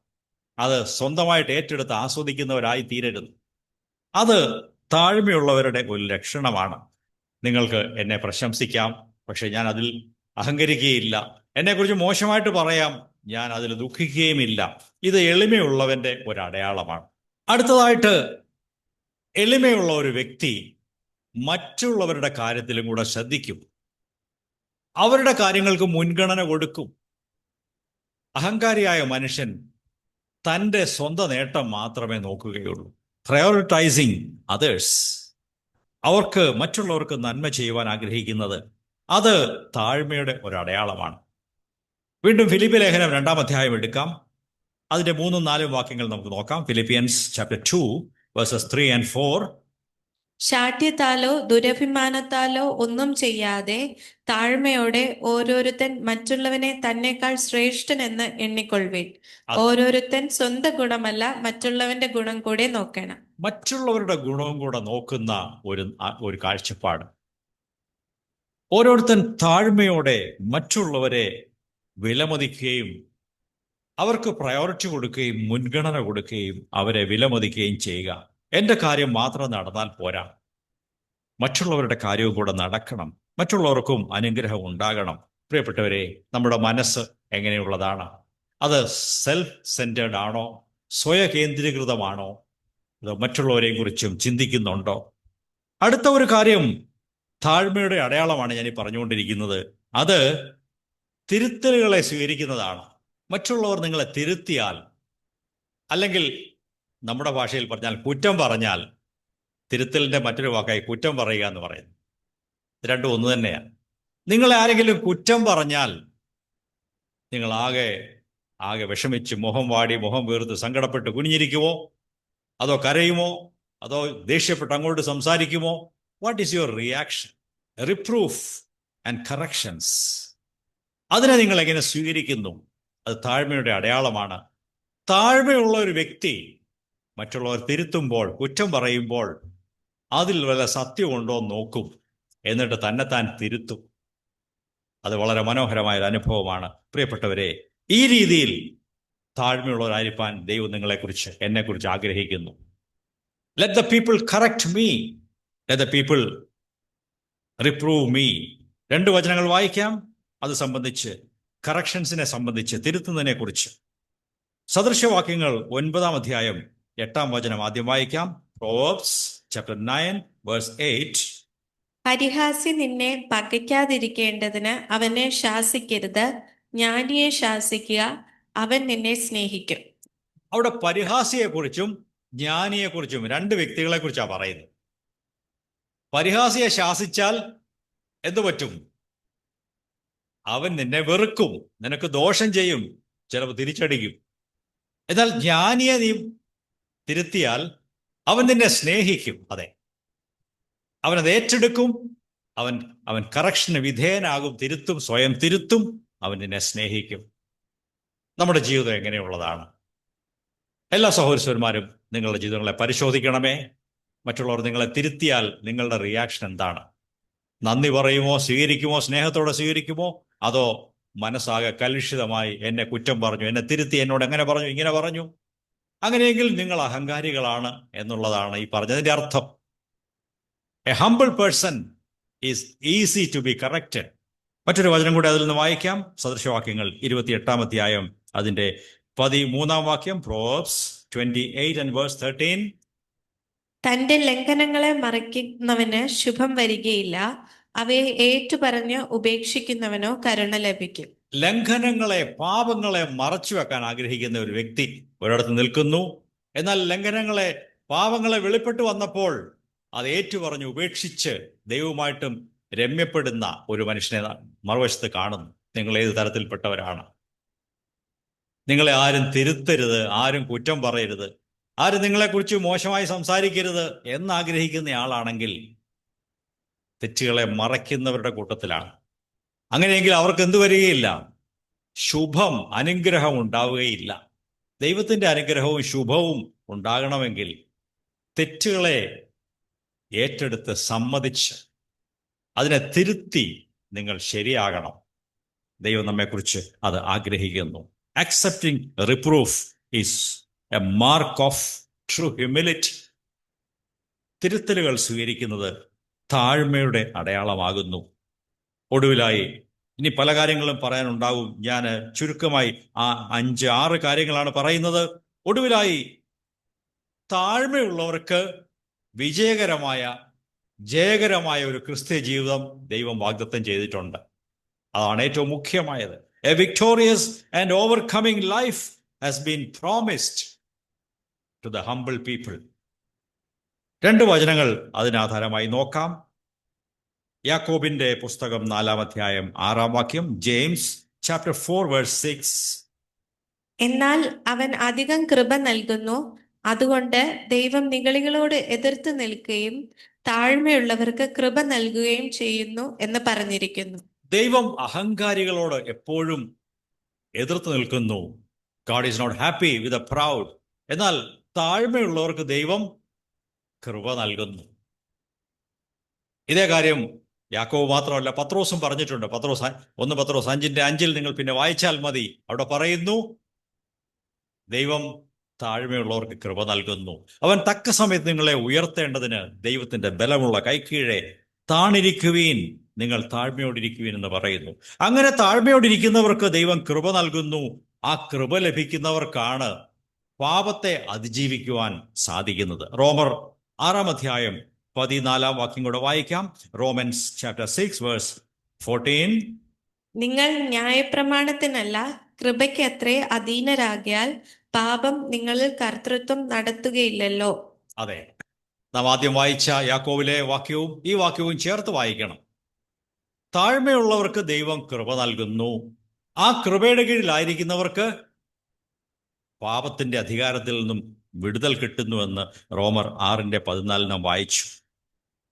അത് സ്വന്തമായിട്ട് ഏറ്റെടുത്ത് ആസ്വദിക്കുന്നവരായി തീരരുത്. അത് താഴ്മയുള്ളവരുടെ ഒരു ലക്ഷണമാണ്. നിങ്ങൾക്ക് എന്നെ പ്രശംസിക്കാം, പക്ഷെ ഞാൻ അതിൽ അഹങ്കരിക്കുകയില്ല. എന്നെക്കുറിച്ച് മോശമായിട്ട് പറയാം, ഞാൻ അതിൽ ദുഃഖിക്കുകയുമില്ല. ഇത് എളിമയുള്ളവന്റെ ഒരു അടയാളമാണ്. അടുത്തതായിട്ട്, എളിമയുള്ള ഒരു വ്യക്തി മറ്റുള്ളവരുടെ കാര്യത്തിലും കൂടെ ശ്രദ്ധിക്കും. അവരുടെ കാര്യങ്ങൾക്ക് മുൻഗണന കൊടുക്കും. അഹങ്കാരിയായ മനുഷ്യൻ തൻ്റെ സ്വന്തം നേട്ടം മാത്രമേ നോക്കുകയുള്ളൂ. Prioritising others. അവർക്ക് മറ്റുള്ളവർക്ക് നന്മ ചെയ്യുവാൻ ആഗ്രഹിക്കുന്നത്, അത് താഴ്മയുടെ ഒരു അടയാളമാണ്. വീണ്ടും ഫിലിപ്പി ലേഖനം 2 അധ്യായം എടുക്കാം. അതിന്റെ 3-4 വാക്യങ്ങൾ നമുക്ക് നോക്കാം. Philippians chapter 2 versus 3 and 4. ശാഠ്യത്താലോ ദുരഭിമാനത്താലോ ഒന്നും ചെയ്യാതെ താഴ്മയോടെ ഓരോരുത്തൻ മറ്റുള്ളവനെ തന്നെക്കാൾ ശ്രേഷ്ഠനെന്ന് എണ്ണിക്കൊള്ളുവിൻ. അത് ഓരോരുത്തൻ സ്വന്തം ഗുണമല്ല മറ്റുള്ളവന്റെ ഗുണം കൂടെ നോക്കണം. മറ്റുള്ളവരുടെ ഗുണവും കൂടെ നോക്കുന്ന ഒരു കാഴ്ചപ്പാട്. ഓരോരുത്തൻ താഴ്മയോടെ മറ്റുള്ളവരെ വിലമതിക്കുകയും അവർക്ക് പ്രയോറിറ്റി കൊടുക്കുകയും മുൻഗണന കൊടുക്കുകയും അവരെ വിലമതിക്കുകയും ചെയ്യുക. എൻ്റെ കാര്യം മാത്രം നടന്നാൽ പോരാ, മറ്റുള്ളവരുടെ കാര്യവും കൂടെ നടക്കണം, മറ്റുള്ളവർക്കും അനുഗ്രഹം ഉണ്ടാകണം. പ്രിയപ്പെട്ടവരെ, നമ്മുടെ മനസ്സ് എങ്ങനെയുള്ളതാണ്? അത് സെൽഫ് സെൻറ്റേർഡ് ആണോ? സ്വയകേന്ദ്രീകൃതമാണോ? അതോ മറ്റുള്ളവരെയും കുറിച്ചും ചിന്തിക്കുന്നുണ്ടോ? അടുത്ത ഒരു കാര്യം താഴ്മയുടെ അടയാളമാണ് ഞാൻ ഈ പറഞ്ഞുകൊണ്ടിരിക്കുന്നത്. അത് തിരുത്തലുകളെ സ്വീകരിക്കുന്നതാണ്. മറ്റുള്ളവർ നിങ്ങളെ തിരുത്തിയാൽ, അല്ലെങ്കിൽ നമ്മുടെ ഭാഷയിൽ പറഞ്ഞാൽ കുറ്റം പറഞ്ഞാൽ, തിരുത്തലിന്റെ മറ്റൊരു വാക്കായി കുറ്റം പറയുക എന്ന് പറയുന്നു. ഇത് രണ്ടും ഒന്ന് തന്നെയാണ്. നിങ്ങളെ ആരെങ്കിലും കുറ്റം പറഞ്ഞാൽ നിങ്ങൾ ആകെ വിഷമിച്ച് മുഖം വാടി മുഖം വീർത്ത് സങ്കടപ്പെട്ട് കുനിഞ്ഞിരിക്കുമോ? അതോ കരയുമോ? അതോ ദേഷ്യപ്പെട്ട് അങ്ങോട്ട് സംസാരിക്കുമോ? What is your reaction? Reproof and corrections, അതിനെ നിങ്ങൾ എങ്ങനെ സ്വീകരിക്കുന്നു? അത് താഴ്മയുടെ അടയാളമാണ്. താഴ്മയുള്ള ഒരു വ്യക്തി മറ്റുള്ളവർ തിരുത്തുമ്പോൾ, കുറ്റം പറയുമ്പോൾ അതിൽ വല്ല സത്യമുണ്ടോ നോക്കും, എന്നിട്ട് തന്നെത്താൻ തിരുത്തും. അത് വളരെ മനോഹരമായൊരു അനുഭവമാണ്. പ്രിയപ്പെട്ടവരെ, ഈ രീതിയിൽ താഴ്മയുള്ളവരായിരിക്കാൻ ദൈവം നിങ്ങളെക്കുറിച്ച്, എന്നെക്കുറിച്ച് ആഗ്രഹിക്കുന്നു. Let the people correct me, let the people reprove me. 2 വചനങ്ങൾ വായിക്കാം. അത് സംബന്ധിച്ച്, കറക്ഷൻസിനെ സംബന്ധിച്ച്, തിരുത്തുന്നതിനെ കുറിച്ച്. സദൃശവാക്യങ്ങൾ 9-ാം അധ്യായം 8-ാം വചനം ആദ്യം വായിക്കാം. Proverbs chapter 9 verse 8. പരിഹാസി നിന്നെ പകയ്ക്കാതിരിക്കേണ്ടതിന് അവനെ ശാസിക്കരുത്, ജ്ഞാനിയെ ശാസിക്കുക, അവൻ നിന്നെ സ്നേഹിക്കും. അവിടെ പരിഹാസിയെക്കുറിച്ചും ജ്ഞാനിയെക്കുറിച്ചും 2 വ്യക്തികളെ കുറിച്ചാണ് പറയുന്നത്. പരിഹാസിയെ ശാസിച്ചാൽ എന്തു പറ്റും? അവൻ നിന്നെ വെറുക്കും, നിനക്ക് ദോഷം ചെയ്യും, ചിലപ്പോൾ തിരിച്ചടിക്കും. എന്നാൽ ജ്ഞാനിയെ നീ തിരുത്തിയാൽ അവൻ നിന്നെ സ്നേഹിക്കും. അതെ, അവനത് ഏറ്റെടുക്കും. അവൻ കറക്ഷന് വിധേയനാകും, തിരുത്തും, സ്വയം തിരുത്തും, അവൻ നിന്നെ സ്നേഹിക്കും. നമ്മുടെ ജീവിതം എങ്ങനെയുള്ളതാണ്? എല്ലാ സഹോദരന്മാരും നിങ്ങളുടെ ജീവിതങ്ങളെ പരിശോധിക്കണമേ. മറ്റുള്ളവർ നിങ്ങളെ തിരുത്തിയാൽ നിങ്ങളുടെ റിയാക്ഷൻ എന്താണ്? നന്ദി പറയുമോ? സ്വീകരിക്കുമോ? സ്നേഹത്തോടെ സ്വീകരിക്കുമോ? അതോ മനസ്സാകെ കലുഷിതമായി എന്നെ കുറ്റം പറഞ്ഞു, എന്നെ തിരുത്തി, എന്നോട് എങ്ങനെ പറഞ്ഞു, ഇങ്ങനെ പറഞ്ഞു? അങ്ങനെയെങ്കിൽ നിങ്ങൾ അഹങ്കാരികളാണ് എന്നുള്ളതാണ് ഈ പറഞ്ഞതിൻ്റെ അർത്ഥം. A humble person is easy to be corrected. മറ്റൊരു വചനം കൂടി അതിൽ നിന്ന് വായിക്കാം. സദൃശവാക്യങ്ങൾ 28-ാം അധ്യായം അതിൻ്റെ 13-ാം വാക്യം. Proverbs 28 and verse 13. തന്റെ ലംഘനങ്ങളെ മറയ്ക്കുന്നവന് ശുഭം വരികയില്ല, അവയെ ഏറ്റുപറഞ്ഞ് ഉപേക്ഷിക്കുന്നവനോ കരുണ ലഭിക്കും. ലംഘനങ്ങളെ, പാപങ്ങളെ മറച്ചു വെക്കാൻ ആഗ്രഹിക്കുന്ന ഒരു വ്യക്തി ഒരിടത്ത് നിൽക്കുന്നു. എന്നാൽ ലംഘനങ്ങളെ, പാപങ്ങളെ വെളിപ്പെട്ടു വന്നപ്പോൾ അത് ഏറ്റുപറഞ്ഞ് ഉപേക്ഷിച്ച് ദൈവവുമായിട്ടും രമ്യപ്പെടുന്ന ഒരു മനുഷ്യനെ മറുവശത്ത് കാണുന്നു. നിങ്ങൾ ഏത് തരത്തിൽപ്പെട്ടവരാണ്? നിങ്ങളെ ആരും തിരുത്തരുത്, ആരും കുറ്റം പറയരുത്, ആരും നിങ്ങളെക്കുറിച്ച് മോശമായി സംസാരിക്കരുത് എന്നാഗ്രഹിക്കുന്ന ആളാണെങ്കിൽ തെറ്റുകളെ മറയ്ക്കുന്നവരുടെ കൂട്ടത്തിലാണ്. അങ്ങനെയെങ്കിൽ അവർക്ക് എന്തു വരികയില്ല? ശുഭം, അനുഗ്രഹം ഉണ്ടാവുകയില്ല. ദൈവത്തിൻ്റെ അനുഗ്രഹവും ശുഭവും ഉണ്ടാകണമെങ്കിൽ തെറ്റുകളെ ഏറ്റെടുത്ത് സമ്മതിച്ച് അതിനെ തിരുത്തി നിങ്ങൾ ശരിയാകണം. ദൈവം നമ്മെക്കുറിച്ച് അത് ആഗ്രഹിക്കുന്നു. Accepting reproof is a mark of true humility. തിരുത്തലുകൾ സ്വീകരിക്കുന്നത് താഴ്മയുടെ അടയാളമാകുന്നു. ഒടുവിലായി, ഇനി പല കാര്യങ്ങളും പറയാനുണ്ടാകും. ഞാൻ ചുരുക്കമായി 5-6 കാര്യങ്ങളാണ് പറയുന്നത്. ഒടുവിലായി, താഴ്മയുള്ളവർക്ക് ജയകരമായ ഒരു ക്രിസ്ത്യ ജീവിതം ദൈവം വാഗ്ദത്തം ചെയ്തിട്ടുണ്ട്. അതാണ് ഏറ്റവും മുഖ്യമായത്. A victorious and overcoming life has been promised to the humble people. 2 വചനങ്ങൾ അതിനാധാരമായി നോക്കാം. യാക്കോബിന്റെ പുസ്തകം 4-ാം അധ്യായം 6-ാം വാക്യം. James chapter 4 verse 6. എന്നാൽ അവൻ അധികം കൃപ നൽകുന്നു, അതുകൊണ്ട് ദൈവം നിഗളികളോട് എതിർത്ത് നിൽക്കുകയും താഴ്മയുള്ളവർക്ക് കൃപ നൽകുകയും ചെയ്യുന്നു എന്ന് പറഞ്ഞിരിക്കുന്നു. ദൈവം അഹങ്കാരികളോട് എപ്പോഴും എതിർത്ത് നിൽക്കുന്നു. God is not happy with a proud. എന്നാൽ താഴ്മയുള്ളവർക്ക് ദൈവം കൃപ നൽകുന്നു. ഇതേ കാര്യം യാക്കോബ് മാത്രമല്ല, പത്രോസും പറഞ്ഞിട്ടുണ്ട്. പത്രോസ് 5:5 നിങ്ങൾ പിന്നെ വായിച്ചാൽ മതി. അവിടെ പറയുന്നു, ദൈവം താഴ്മയുള്ളവർക്ക് കൃപ നൽകുന്നു. അവൻ തക്ക സമയത്ത് നിങ്ങളെ ഉയർത്തേണ്ടതിന് ദൈവത്തിന്റെ ബലമുള്ള കൈക്കീഴെ താണിരിക്കുവീൻ, നിങ്ങൾ താഴ്മയോടിരിക്കുവീൻ എന്ന് പറയുന്നു. അങ്ങനെ താഴ്മയോടിരിക്കുന്നവർക്ക് ദൈവം കൃപ നൽകുന്നു. ആ കൃപ ലഭിക്കുന്നവർക്കാണ് പാപത്തെ അതിജീവിക്കുവാൻ സാധിക്കുന്നത്. റോമർ 6:14 കൂടെ വായിക്കാം. Romance chapter 6:14. നിങ്ങൾ ന്യായപ്രമാണത്തിനല്ല കൃപയ്ക്ക് അത്രേ അധീനരാകിയാൽ പാപം നിങ്ങളിൽ കർത്തൃത്വം നടത്തുകയില്ലല്ലോ. അതെ, നാം ആദ്യം വായിച്ച യാക്കോബിലെ വാക്യവും ഈ വാക്യവും ചേർത്ത് വായിക്കണം. താഴ്മയുള്ളവർക്ക് ദൈവം കൃപ നൽകുന്നു. ആ കൃപയുടെ കീഴിലായിരിക്കുന്നവർക്ക് പാപത്തിന്റെ അധികാരത്തിൽ നിന്നും വിടുതൽ കിട്ടുന്നുവെന്ന് റോമർ 6:14 നാം വായിച്ചു.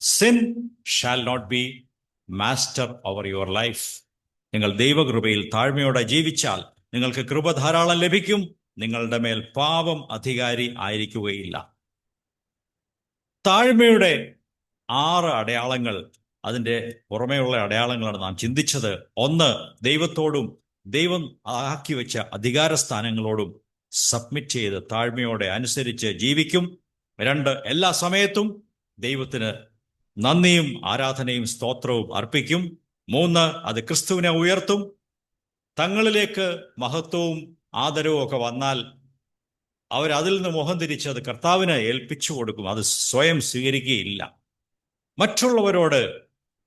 Sin shall not be master over your life. നിങ്ങൾ ദൈവകൃപയിൽ താഴ്മയോടെ ജീവിച്ചാൽ നിങ്ങൾക്ക് കൃപ ധാരാളം ലഭിക്കും. നിങ്ങളുടെ മേൽ പാപം അധികാരി ആയിരിക്കുകയില്ല. താഴ്മയുടെ 6 അടയാളങ്ങൾ, അതിൻ്റെ പുറമേയുള്ള അടയാളങ്ങളാണ് നാം ചിന്തിച്ചത്. 1, ദൈവത്തോടും ദൈവം ആക്കി വെച്ച അധികാര സ്ഥാനങ്ങളോടും സബ്മിറ്റ് ചെയ്ത് താഴ്മയോടെ അനുസരിച്ച് ജീവിക്കും. 2, എല്ലാ സമയത്തും ദൈവത്തിന് നന്ദിയും ആരാധനയും സ്തോത്രവും അർപ്പിക്കും. 3, അത് ക്രിസ്തുവിനെ ഉയർത്തും. തങ്ങളിലേക്ക് മഹത്വവും ആദരവും ഒക്കെ വന്നാൽ അവരതിൽ നിന്ന് മുഖം തിരിച്ച് അത് കർത്താവിന് ഏൽപ്പിച്ചു കൊടുക്കും. അത് സ്വയം സ്വീകരിക്കുകയില്ല. മറ്റുള്ളവരോട്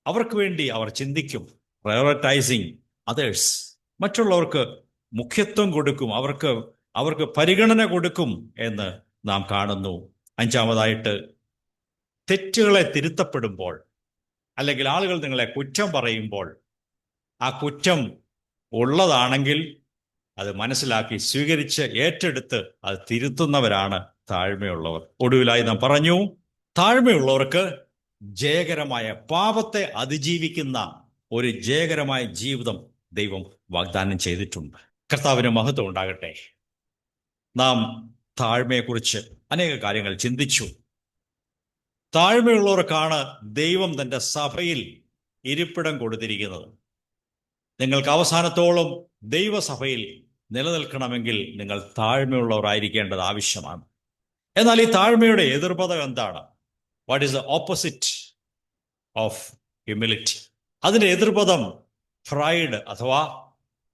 അവർക്ക് വേണ്ടി അവർ ചിന്തിക്കും. Prioritising others. മറ്റുള്ളവർക്ക് മുഖ്യത്വം കൊടുക്കും, അവർക്ക് പരിഗണന കൊടുക്കും എന്ന് നാം കാണുന്നു. 5, തെറ്റുകളെ തിരുത്തപ്പെടുമ്പോൾ അല്ലെങ്കിൽ ആളുകൾ നിങ്ങളെ കുറ്റം പറയുമ്പോൾ ആ കുറ്റം ഉള്ളതാണെങ്കിൽ അത് മനസ്സിലാക്കി സ്വീകരിച്ച് ഏറ്റെടുത്ത് അത് തിരുത്തുന്നവരാണ് താഴ്മയുള്ളവർ. ഒടുവിലായി നാം പറഞ്ഞു, താഴ്മയുള്ളവർക്ക് ജയകരമായ, പാപത്തെ അതിജീവിക്കുന്ന ഒരു ജയകരമായ ജീവിതം ദൈവം വാഗ്ദാനം ചെയ്തിട്ടുണ്ട്. കർത്താവിന് മഹത്വം ഉണ്ടാകട്ടെ. നാം താഴ്മയെക്കുറിച്ച് അനേക കാര്യങ്ങൾ ചിന്തിച്ചു. താഴ്മയുള്ളവർക്കാണ് ദൈവം തൻ്റെ സഭയിൽ ഇരിപ്പിടം കൊടുത്തിരിക്കുന്നത്. നിങ്ങൾക്ക് അവസാനത്തോളം ദൈവസഭയിൽ നിലനിൽക്കണമെങ്കിൽ നിങ്ങൾ താഴ്മയുള്ളവരായിരിക്കേണ്ടത് ആവശ്യമാണ്. എന്നാൽ ഈ താഴ്മയുടെ എതിർപദം എന്താണ്? What is the opposite of humility? അതിൻ്റെ എതിർപദം പ്രൈഡ് അഥവാ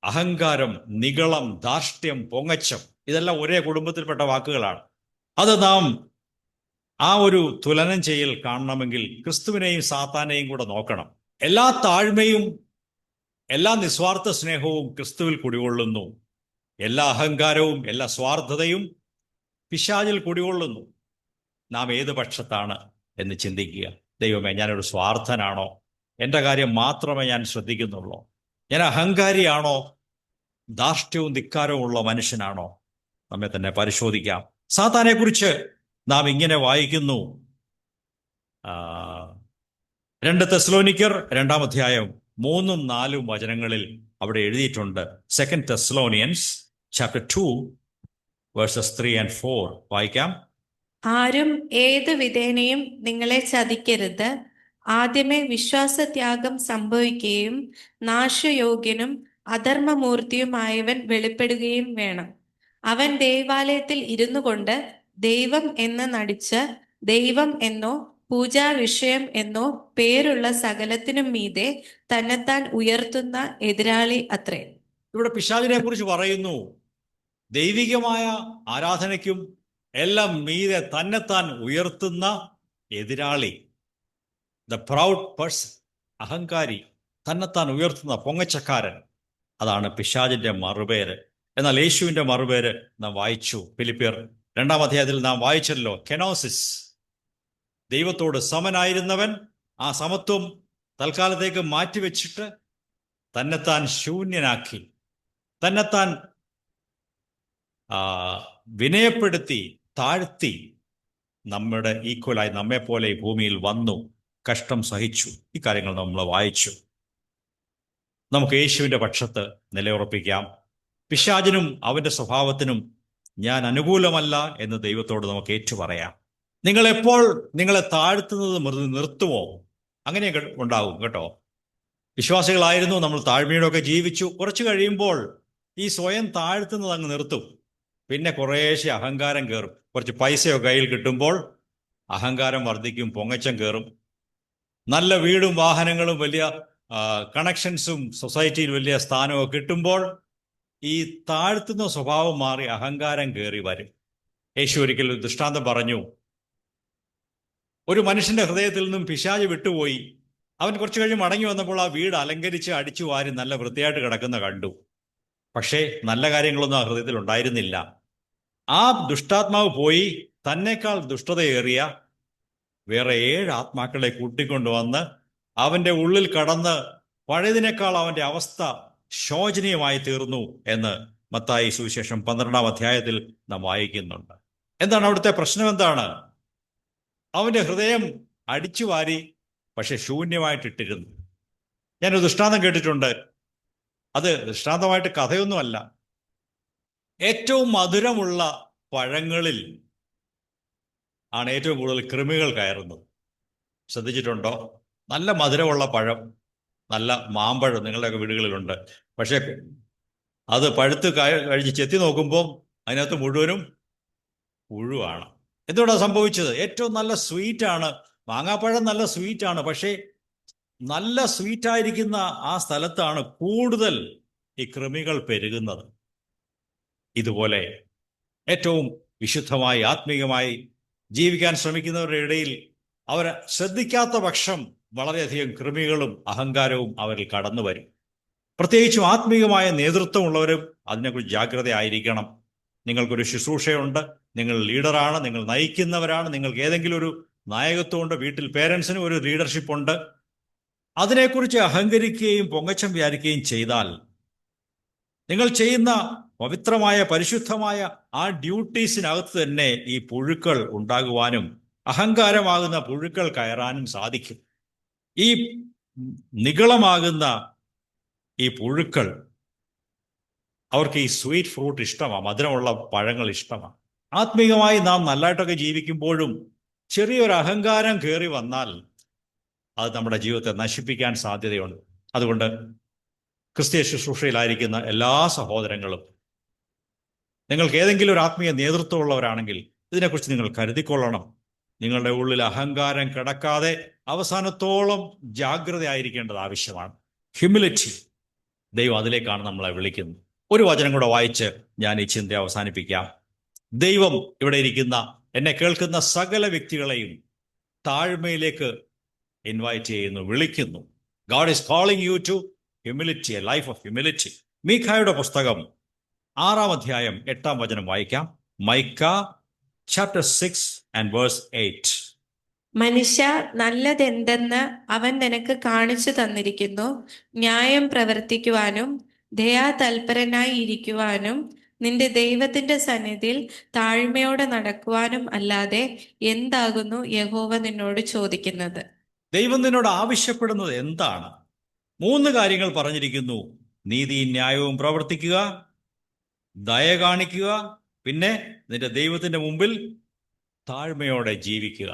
അഹങ്കാരം, നിഗളം, ധാർഷ്ട്യം, പൊങ്ങച്ചം. ഇതെല്ലാം ഒരേ കുടുംബത്തിൽപ്പെട്ട വാക്കുകളാണ്. അത് നാം ആ ഒരു തുലനം ചെയ്യൽ കാണണമെങ്കിൽ ക്രിസ്തുവിനെയും സാത്താനെയും കൂടെ നോക്കണം. എല്ലാ താഴ്മയും എല്ലാ നിസ്വാർത്ഥ സ്നേഹവും ക്രിസ്തുവിൽ കുടികൊള്ളുന്നു. എല്ലാ അഹങ്കാരവും എല്ലാ സ്വാർത്ഥതയും പിശാചിൽ കുടികൊള്ളുന്നു. നാം ഏത് പക്ഷത്താണ് എന്ന് ചിന്തിക്കുക. ദൈവമേ, ഞാനൊരു സ്വാർത്ഥനാണോ? എൻ്റെ കാര്യം മാത്രമേ ഞാൻ ശ്രദ്ധിക്കുന്നുള്ളൂ? ഞാൻ അഹങ്കാരിയാണോ? ധാർഷ്ട്യവും ധിക്കാരവും ഉള്ള മനുഷ്യനാണോ? നമ്മെ തന്നെ പരിശോധിക്കാം. സാത്താനെക്കുറിച്ച് നാം ഇങ്ങനെ വായിക്കുന്നു. 2 തെസ്സലോനിക്കർ 2-3-4 വചനങ്ങളിൽ അവിടെ എഴുതിയിട്ടുണ്ട്. 2 Thessalonians chapter 2 verses 3 and 4 വായിക്കാം. ആരും ഏത് വിധേനയും നിങ്ങളെ ചതിക്കരുത്. ആദ്യമേ വിശ്വാസത്യാഗം സംഭവിക്കുകയും നാശയോഗ്യനും അധർമ്മമൂർത്തിയുമായവൻ വെളിപ്പെടുകയും വേണം. അവൻ ദൈവാലയത്തിൽ ഇരുന്നു കൊണ്ട് ദൈവം എന്ന് നടിച്ച് ദൈവം എന്നോ പൂജാ വിഷയം എന്നോ പേരുള്ള സകലത്തിനും മീതെ തന്നെത്താൻ ഉയർത്തുന്ന എതിരാളി അത്രേ. ഇവിടെ പിശാചിനെ കുറിച്ച് പറയുന്നു. ദൈവികമായ ആരാധനയ്ക്കും എല്ലാം മീതെ തന്നെത്താൻ ഉയർത്തുന്ന എതിരാളി, ദ പ്രൗഡ് പേഴ്സൺ, അഹങ്കാരി, തന്നെത്താൻ ഉയർത്തുന്ന പൊങ്ങച്ചക്കാരൻ. അതാണ് പിശാചിന്റെ മറുപേര്. എന്നാൽ യേശുവിന്റെ മറുപേര് നാം വായിച്ചു. ഫിലിപ്പിയർ 2-ാം നാം വായിച്ചല്ലോ. കെനോസിസ്, ദൈവത്തോട് സമനായിരുന്നവൻ ആ സമത്വം തൽക്കാലത്തേക്ക് മാറ്റിവെച്ചിട്ട് തന്നെത്താൻ ശൂന്യനാക്കി, തന്നെത്താൻ വിനയപ്പെടുത്തി, താഴ്ത്തി നമ്മുടെ ഈക്വലായി നമ്മെപ്പോലെ ഈ ഭൂമിയിൽ വന്നു, കഷ്ടം സഹിച്ചു. ഈ കാര്യങ്ങൾ നമ്മൾ വായിച്ചു. നമുക്ക് യേശുവിൻ്റെ പക്ഷത്ത് നിലയുറപ്പിക്കാം. പിശാചിനും അവൻ്റെ സ്വഭാവത്തിനും ഞാൻ അനുകൂലമല്ല എന്ന് ദൈവത്തോട് നമുക്ക് ഏറ്റുപറയാം. നിങ്ങളെപ്പോൾ നിങ്ങളെ താഴ്ത്തുന്നത് നിർത്തുമോ? അങ്ങനെയൊക്കെ ഉണ്ടാവും കേട്ടോ. വിശ്വാസികളായിരുന്നു, നമ്മൾ താഴ്മയോടൊക്കെ ജീവിച്ചു. കുറച്ച് കഴിയുമ്പോൾ ഈ സ്വയം താഴ്ത്തുന്നത് അങ്ങ് നിർത്തും. പിന്നെ കുറേശ്ശെ അഹങ്കാരം കയറും. കുറച്ച് പൈസയൊക്കെ കയ്യിൽ കിട്ടുമ്പോൾ അഹങ്കാരം വർദ്ധിക്കും, പൊങ്ങച്ചം കയറും. നല്ല വീടും വാഹനങ്ങളും വലിയ കണക്ഷൻസും സൊസൈറ്റിയിൽ വലിയ സ്ഥാനമൊക്കെ കിട്ടുമ്പോൾ ഈ താഴ്ത്തുന്ന സ്വഭാവം മാറി അഹങ്കാരം കയറി വരും. യേശു ഒരിക്കൽ ഒരു ദൃഷ്ടാന്തം പറഞ്ഞു. ഒരു മനുഷ്യന്റെ ഹൃദയത്തിൽ നിന്നും പിശാച് വിട്ടുപോയി. അവൻ കുറച്ചു കഴിഞ്ഞ് മടങ്ങി വന്നപ്പോൾ ആ വീട് അലങ്കരിച്ച് അടിച്ചു വാരി നല്ല വൃത്തിയായിട്ട് കിടക്കുന്ന കണ്ടു. പക്ഷേ നല്ല കാര്യങ്ങളൊന്നും ആ ഹൃദയത്തിൽ ഉണ്ടായിരുന്നില്ല. ആ ദുഷ്ടാത്മാവ് പോയി തന്നെക്കാൾ ദുഷ്ടതയേറിയ വേറെ 7 ആത്മാക്കളെ കൂട്ടിക്കൊണ്ടുവന്ന് അവന്റെ ഉള്ളിൽ കടന്ന് പഴയതിനേക്കാൾ അവന്റെ അവസ്ഥ ശോചനീയമായി തീർന്നു എന്ന് മത്തായി സുവിശേഷം 12-ാം അധ്യായത്തിൽ നാം വായിക്കുന്നുണ്ട്. എന്താണ് അവിടുത്തെ പ്രശ്നം? എന്താണ്? അവന്റെ ഹൃദയം അടിച്ചു വാരി പക്ഷെ ശൂന്യമായിട്ടിട്ടിരുന്നു. ഞാനൊരു ദൃഷ്ടാന്തം കേട്ടിട്ടുണ്ട്. അത് ദൃഷ്ടാന്തമായിട്ട് കഥയൊന്നുമല്ല. ഏറ്റവും മധുരമുള്ള പഴങ്ങളിൽ ആണ് ഏറ്റവും കൂടുതൽ കൃമികൾ കയറുന്നത്. ശ്രദ്ധിച്ചിട്ടുണ്ടോ? നല്ല മധുരമുള്ള പഴം, നല്ല മാമ്പഴം നിങ്ങളുടെയൊക്കെ വീടുകളിലുണ്ട്. പക്ഷെ അത് പഴുത്ത് കഴിഞ്ഞ് ചെത്തി നോക്കുമ്പോൾ അതിനകത്ത് മുഴുവനും പുഴുവാണ്. എന്തുകൊണ്ടാണ് സംഭവിച്ചത്? ഏറ്റവും നല്ല സ്വീറ്റാണ്, മാങ്ങാപ്പഴം നല്ല സ്വീറ്റാണ്. പക്ഷേ നല്ല സ്വീറ്റായിരിക്കുന്ന ആ സ്ഥലത്താണ് കൂടുതൽ ഈ കൃമികൾ പെരുകുന്നത്. ഇതുപോലെ ഏറ്റവും വിശുദ്ധമായി ആത്മീയമായി ജീവിക്കാൻ ശ്രമിക്കുന്നവരുടെ ഇടയിൽ അവർ ശ്രദ്ധിക്കാത്ത പക്ഷം വളരെയധികം കൃമികളും അഹങ്കാരവും അവരിൽ കടന്നു വരും. പ്രത്യേകിച്ചും ആത്മീയമായ നേതൃത്വമുള്ളവരും അതിനെക്കുറിച്ച് ജാഗ്രതയായിരിക്കണം. നിങ്ങൾക്കൊരു ശുശ്രൂഷയുണ്ട്, നിങ്ങൾ ലീഡറാണ്, നിങ്ങൾ നയിക്കുന്നവരാണ്, നിങ്ങൾക്ക് ഏതെങ്കിലും ഒരു നായകത്വമുണ്ട്, വീട്ടിൽ പേരൻസിനും ഒരു ലീഡർഷിപ്പ് ഉണ്ട്. അതിനെക്കുറിച്ച് അഹങ്കരിക്കുകയും പൊങ്ങച്ചം വിചാരിക്കുകയും ചെയ്താൽ നിങ്ങൾ ചെയ്യുന്ന പവിത്രമായ പരിശുദ്ധമായ ആ ഡ്യൂട്ടീസിനകത്ത് തന്നെ ഈ പുഴുക്കൾ ഉണ്ടാകുവാനും അഹങ്കാരമാകുന്ന പുഴുക്കൾ കയറാനും സാധിക്കും. ഈ നിഗളമാകുന്ന ഈ പുഴുക്കൾ അവർക്ക് ഈ സ്വീറ്റ് ഫ്രൂട്ട് ഇഷ്ടമാണ്, മധുരമുള്ള പഴങ്ങൾ ഇഷ്ടമാണ്. ആത്മീയമായി നാം നല്ലതായിട്ടൊക്കെ ജീവിക്കുമ്പോഴും ചെറിയൊരു അഹങ്കാരം കയറി വന്നാൽ അത് നമ്മുടെ ജീവിതത്തെ നശിപ്പിക്കാൻ സാധ്യതയുണ്ട്. അതുകൊണ്ട് ക്രിസ്തീയ ശുശ്രൂഷയിലായിരിക്കുന്ന എല്ലാ സഹോദരങ്ങളും, നിങ്ങൾക്ക് ഏതെങ്കിലും ഒരു ആത്മീയ നേതൃത്വമുള്ളവരാണെങ്കിൽ ഇതിനെക്കുറിച്ച് നിങ്ങൾ കരുതിക്കൊള്ളണം. നിങ്ങളുടെ ഉള്ളിൽ അഹങ്കാരം കിടക്കാതെ അവസാനത്തോളം ജാഗ്രതയായിരിക്കേണ്ടത് ആവശ്യമാണ്. ഹ്യൂമിലിറ്റി, ദൈവം അതിലേക്കാണ് നമ്മളെ വിളിക്കുന്നത്. ഒരു വചനം കൂടെ വായിച്ച് ഞാൻ ഈ ചിന്ത അവസാനിപ്പിക്കാം. ദൈവം ഇവിടെ ഇരിക്കുന്ന എന്നെ കേൾക്കുന്ന സകല വ്യക്തികളെയും താഴ്മയിലേക്ക് ഇൻവൈറ്റ് ചെയ്യുന്നു, വിളിക്കുന്നു. God is calling you to humility, a life of humility. മീഖായുടെ പുസ്തകം 6-ാം അധ്യായം 8-ാം വചനം വായിക്കാം. Micah chapter 6 and verse 8. മനുഷ്യ, നല്ലതെന്തെന്ന് അവൻ നിനക്ക് കാണിച്ചു തന്നിരിക്കുന്നു. ന്യായം പ്രവർത്തിക്കുവാനും ദയാതൽപരനായി ഇരിക്കുവാനും നിന്റെ ദൈവത്തിന്റെ സന്നിധിയിൽ താഴ്മയോടെ നടക്കുവാനും അല്ലാതെ എന്താകുന്നു യഹോവ നിന്നോട് ചോദിക്കുന്നത്? ദൈവം നിന്നോട് ആവശ്യപ്പെടുന്നത് എന്താണ്? 3 കാര്യങ്ങൾ പറഞ്ഞിരിക്കുന്നു. നീതിയും ന്യായവും പ്രവർത്തിക്കുക, ദയ കാണിക്കുക, പിന്നെ നിന്റെ ദൈവത്തിന്റെ മുമ്പിൽ താഴ്മയോടെ ജീവിക്കുക.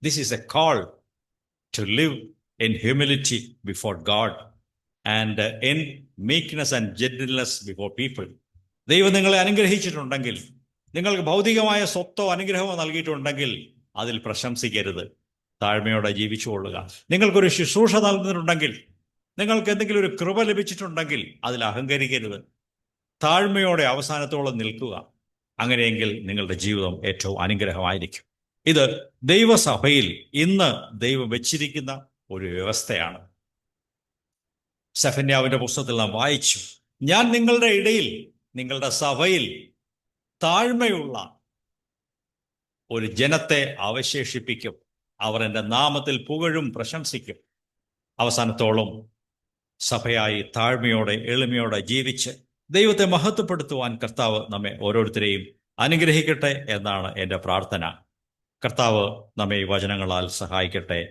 This is a call to live in humility before God and in meekness and gentleness before people. ദൈവം നിങ്ങളെ അനുഗ്രഹിച്ചിട്ടുണ്ടെങ്കിൽ, നിങ്ങൾക്ക് ഭൗതികമായ സ്വത്തോ അനുഗ്രഹമോ നൽകിയിട്ടുണ്ടെങ്കിൽ അതിൽ പ്രശംസിക്കരുത്. താഴ്മയോടെ ജീവിച്ചുകൊള്ളുക. നിങ്ങൾക്കൊരു ശുശ്രൂഷ നൽകുന്നുണ്ടെങ്കിൽ, നിങ്ങൾക്ക് എന്തെങ്കിലും ഒരു കൃപ ലഭിച്ചിട്ടുണ്ടെങ്കിൽ അതിൽ അഹങ്കരിക്കരുത്. താഴ്മയോടെ അവസാനത്തോളം നിൽക്കുക. അങ്ങനെയെങ്കിൽ നിങ്ങളുടെ ജീവിതം ഏറ്റവും അനുഗ്രഹമായിരിക്കും. ഇത് ദൈവസഭയിൽ ഇന്ന് ദൈവം വെച്ചിരിക്കുന്ന ഒരു വ്യവസ്ഥയാണ്. സെഫന്യാവിന്റെ പുസ്തകത്തിൽ നാം വായിച്ചു, ഞാൻ നിങ്ങളുടെ ഇടയിൽ, നിങ്ങളുടെ സഭയിൽ താഴ്മയുള്ള ഒരു ജനത്തെ അവശേഷിപ്പിക്കും. അവർ എൻ്റെ നാമത്തിൽ പുകഴും പ്രശംസിക്കും. അവസാനത്തോളം സഭയായി താഴ്മയോടെ എളിമയോടെ ജീവിച്ച് ദൈവത്തെ മഹത്വപ്പെടുത്തുവാൻ കർത്താവ് നമ്മെ ഓരോരുത്തരെയും അനുഗ്രഹിക്കട്ടെ എന്നാണ് എൻ്റെ പ്രാർത്ഥന. കർത്താവ് നമ്മെ ഈ വചനങ്ങളാൽ സഹായിക്കട്ടെ.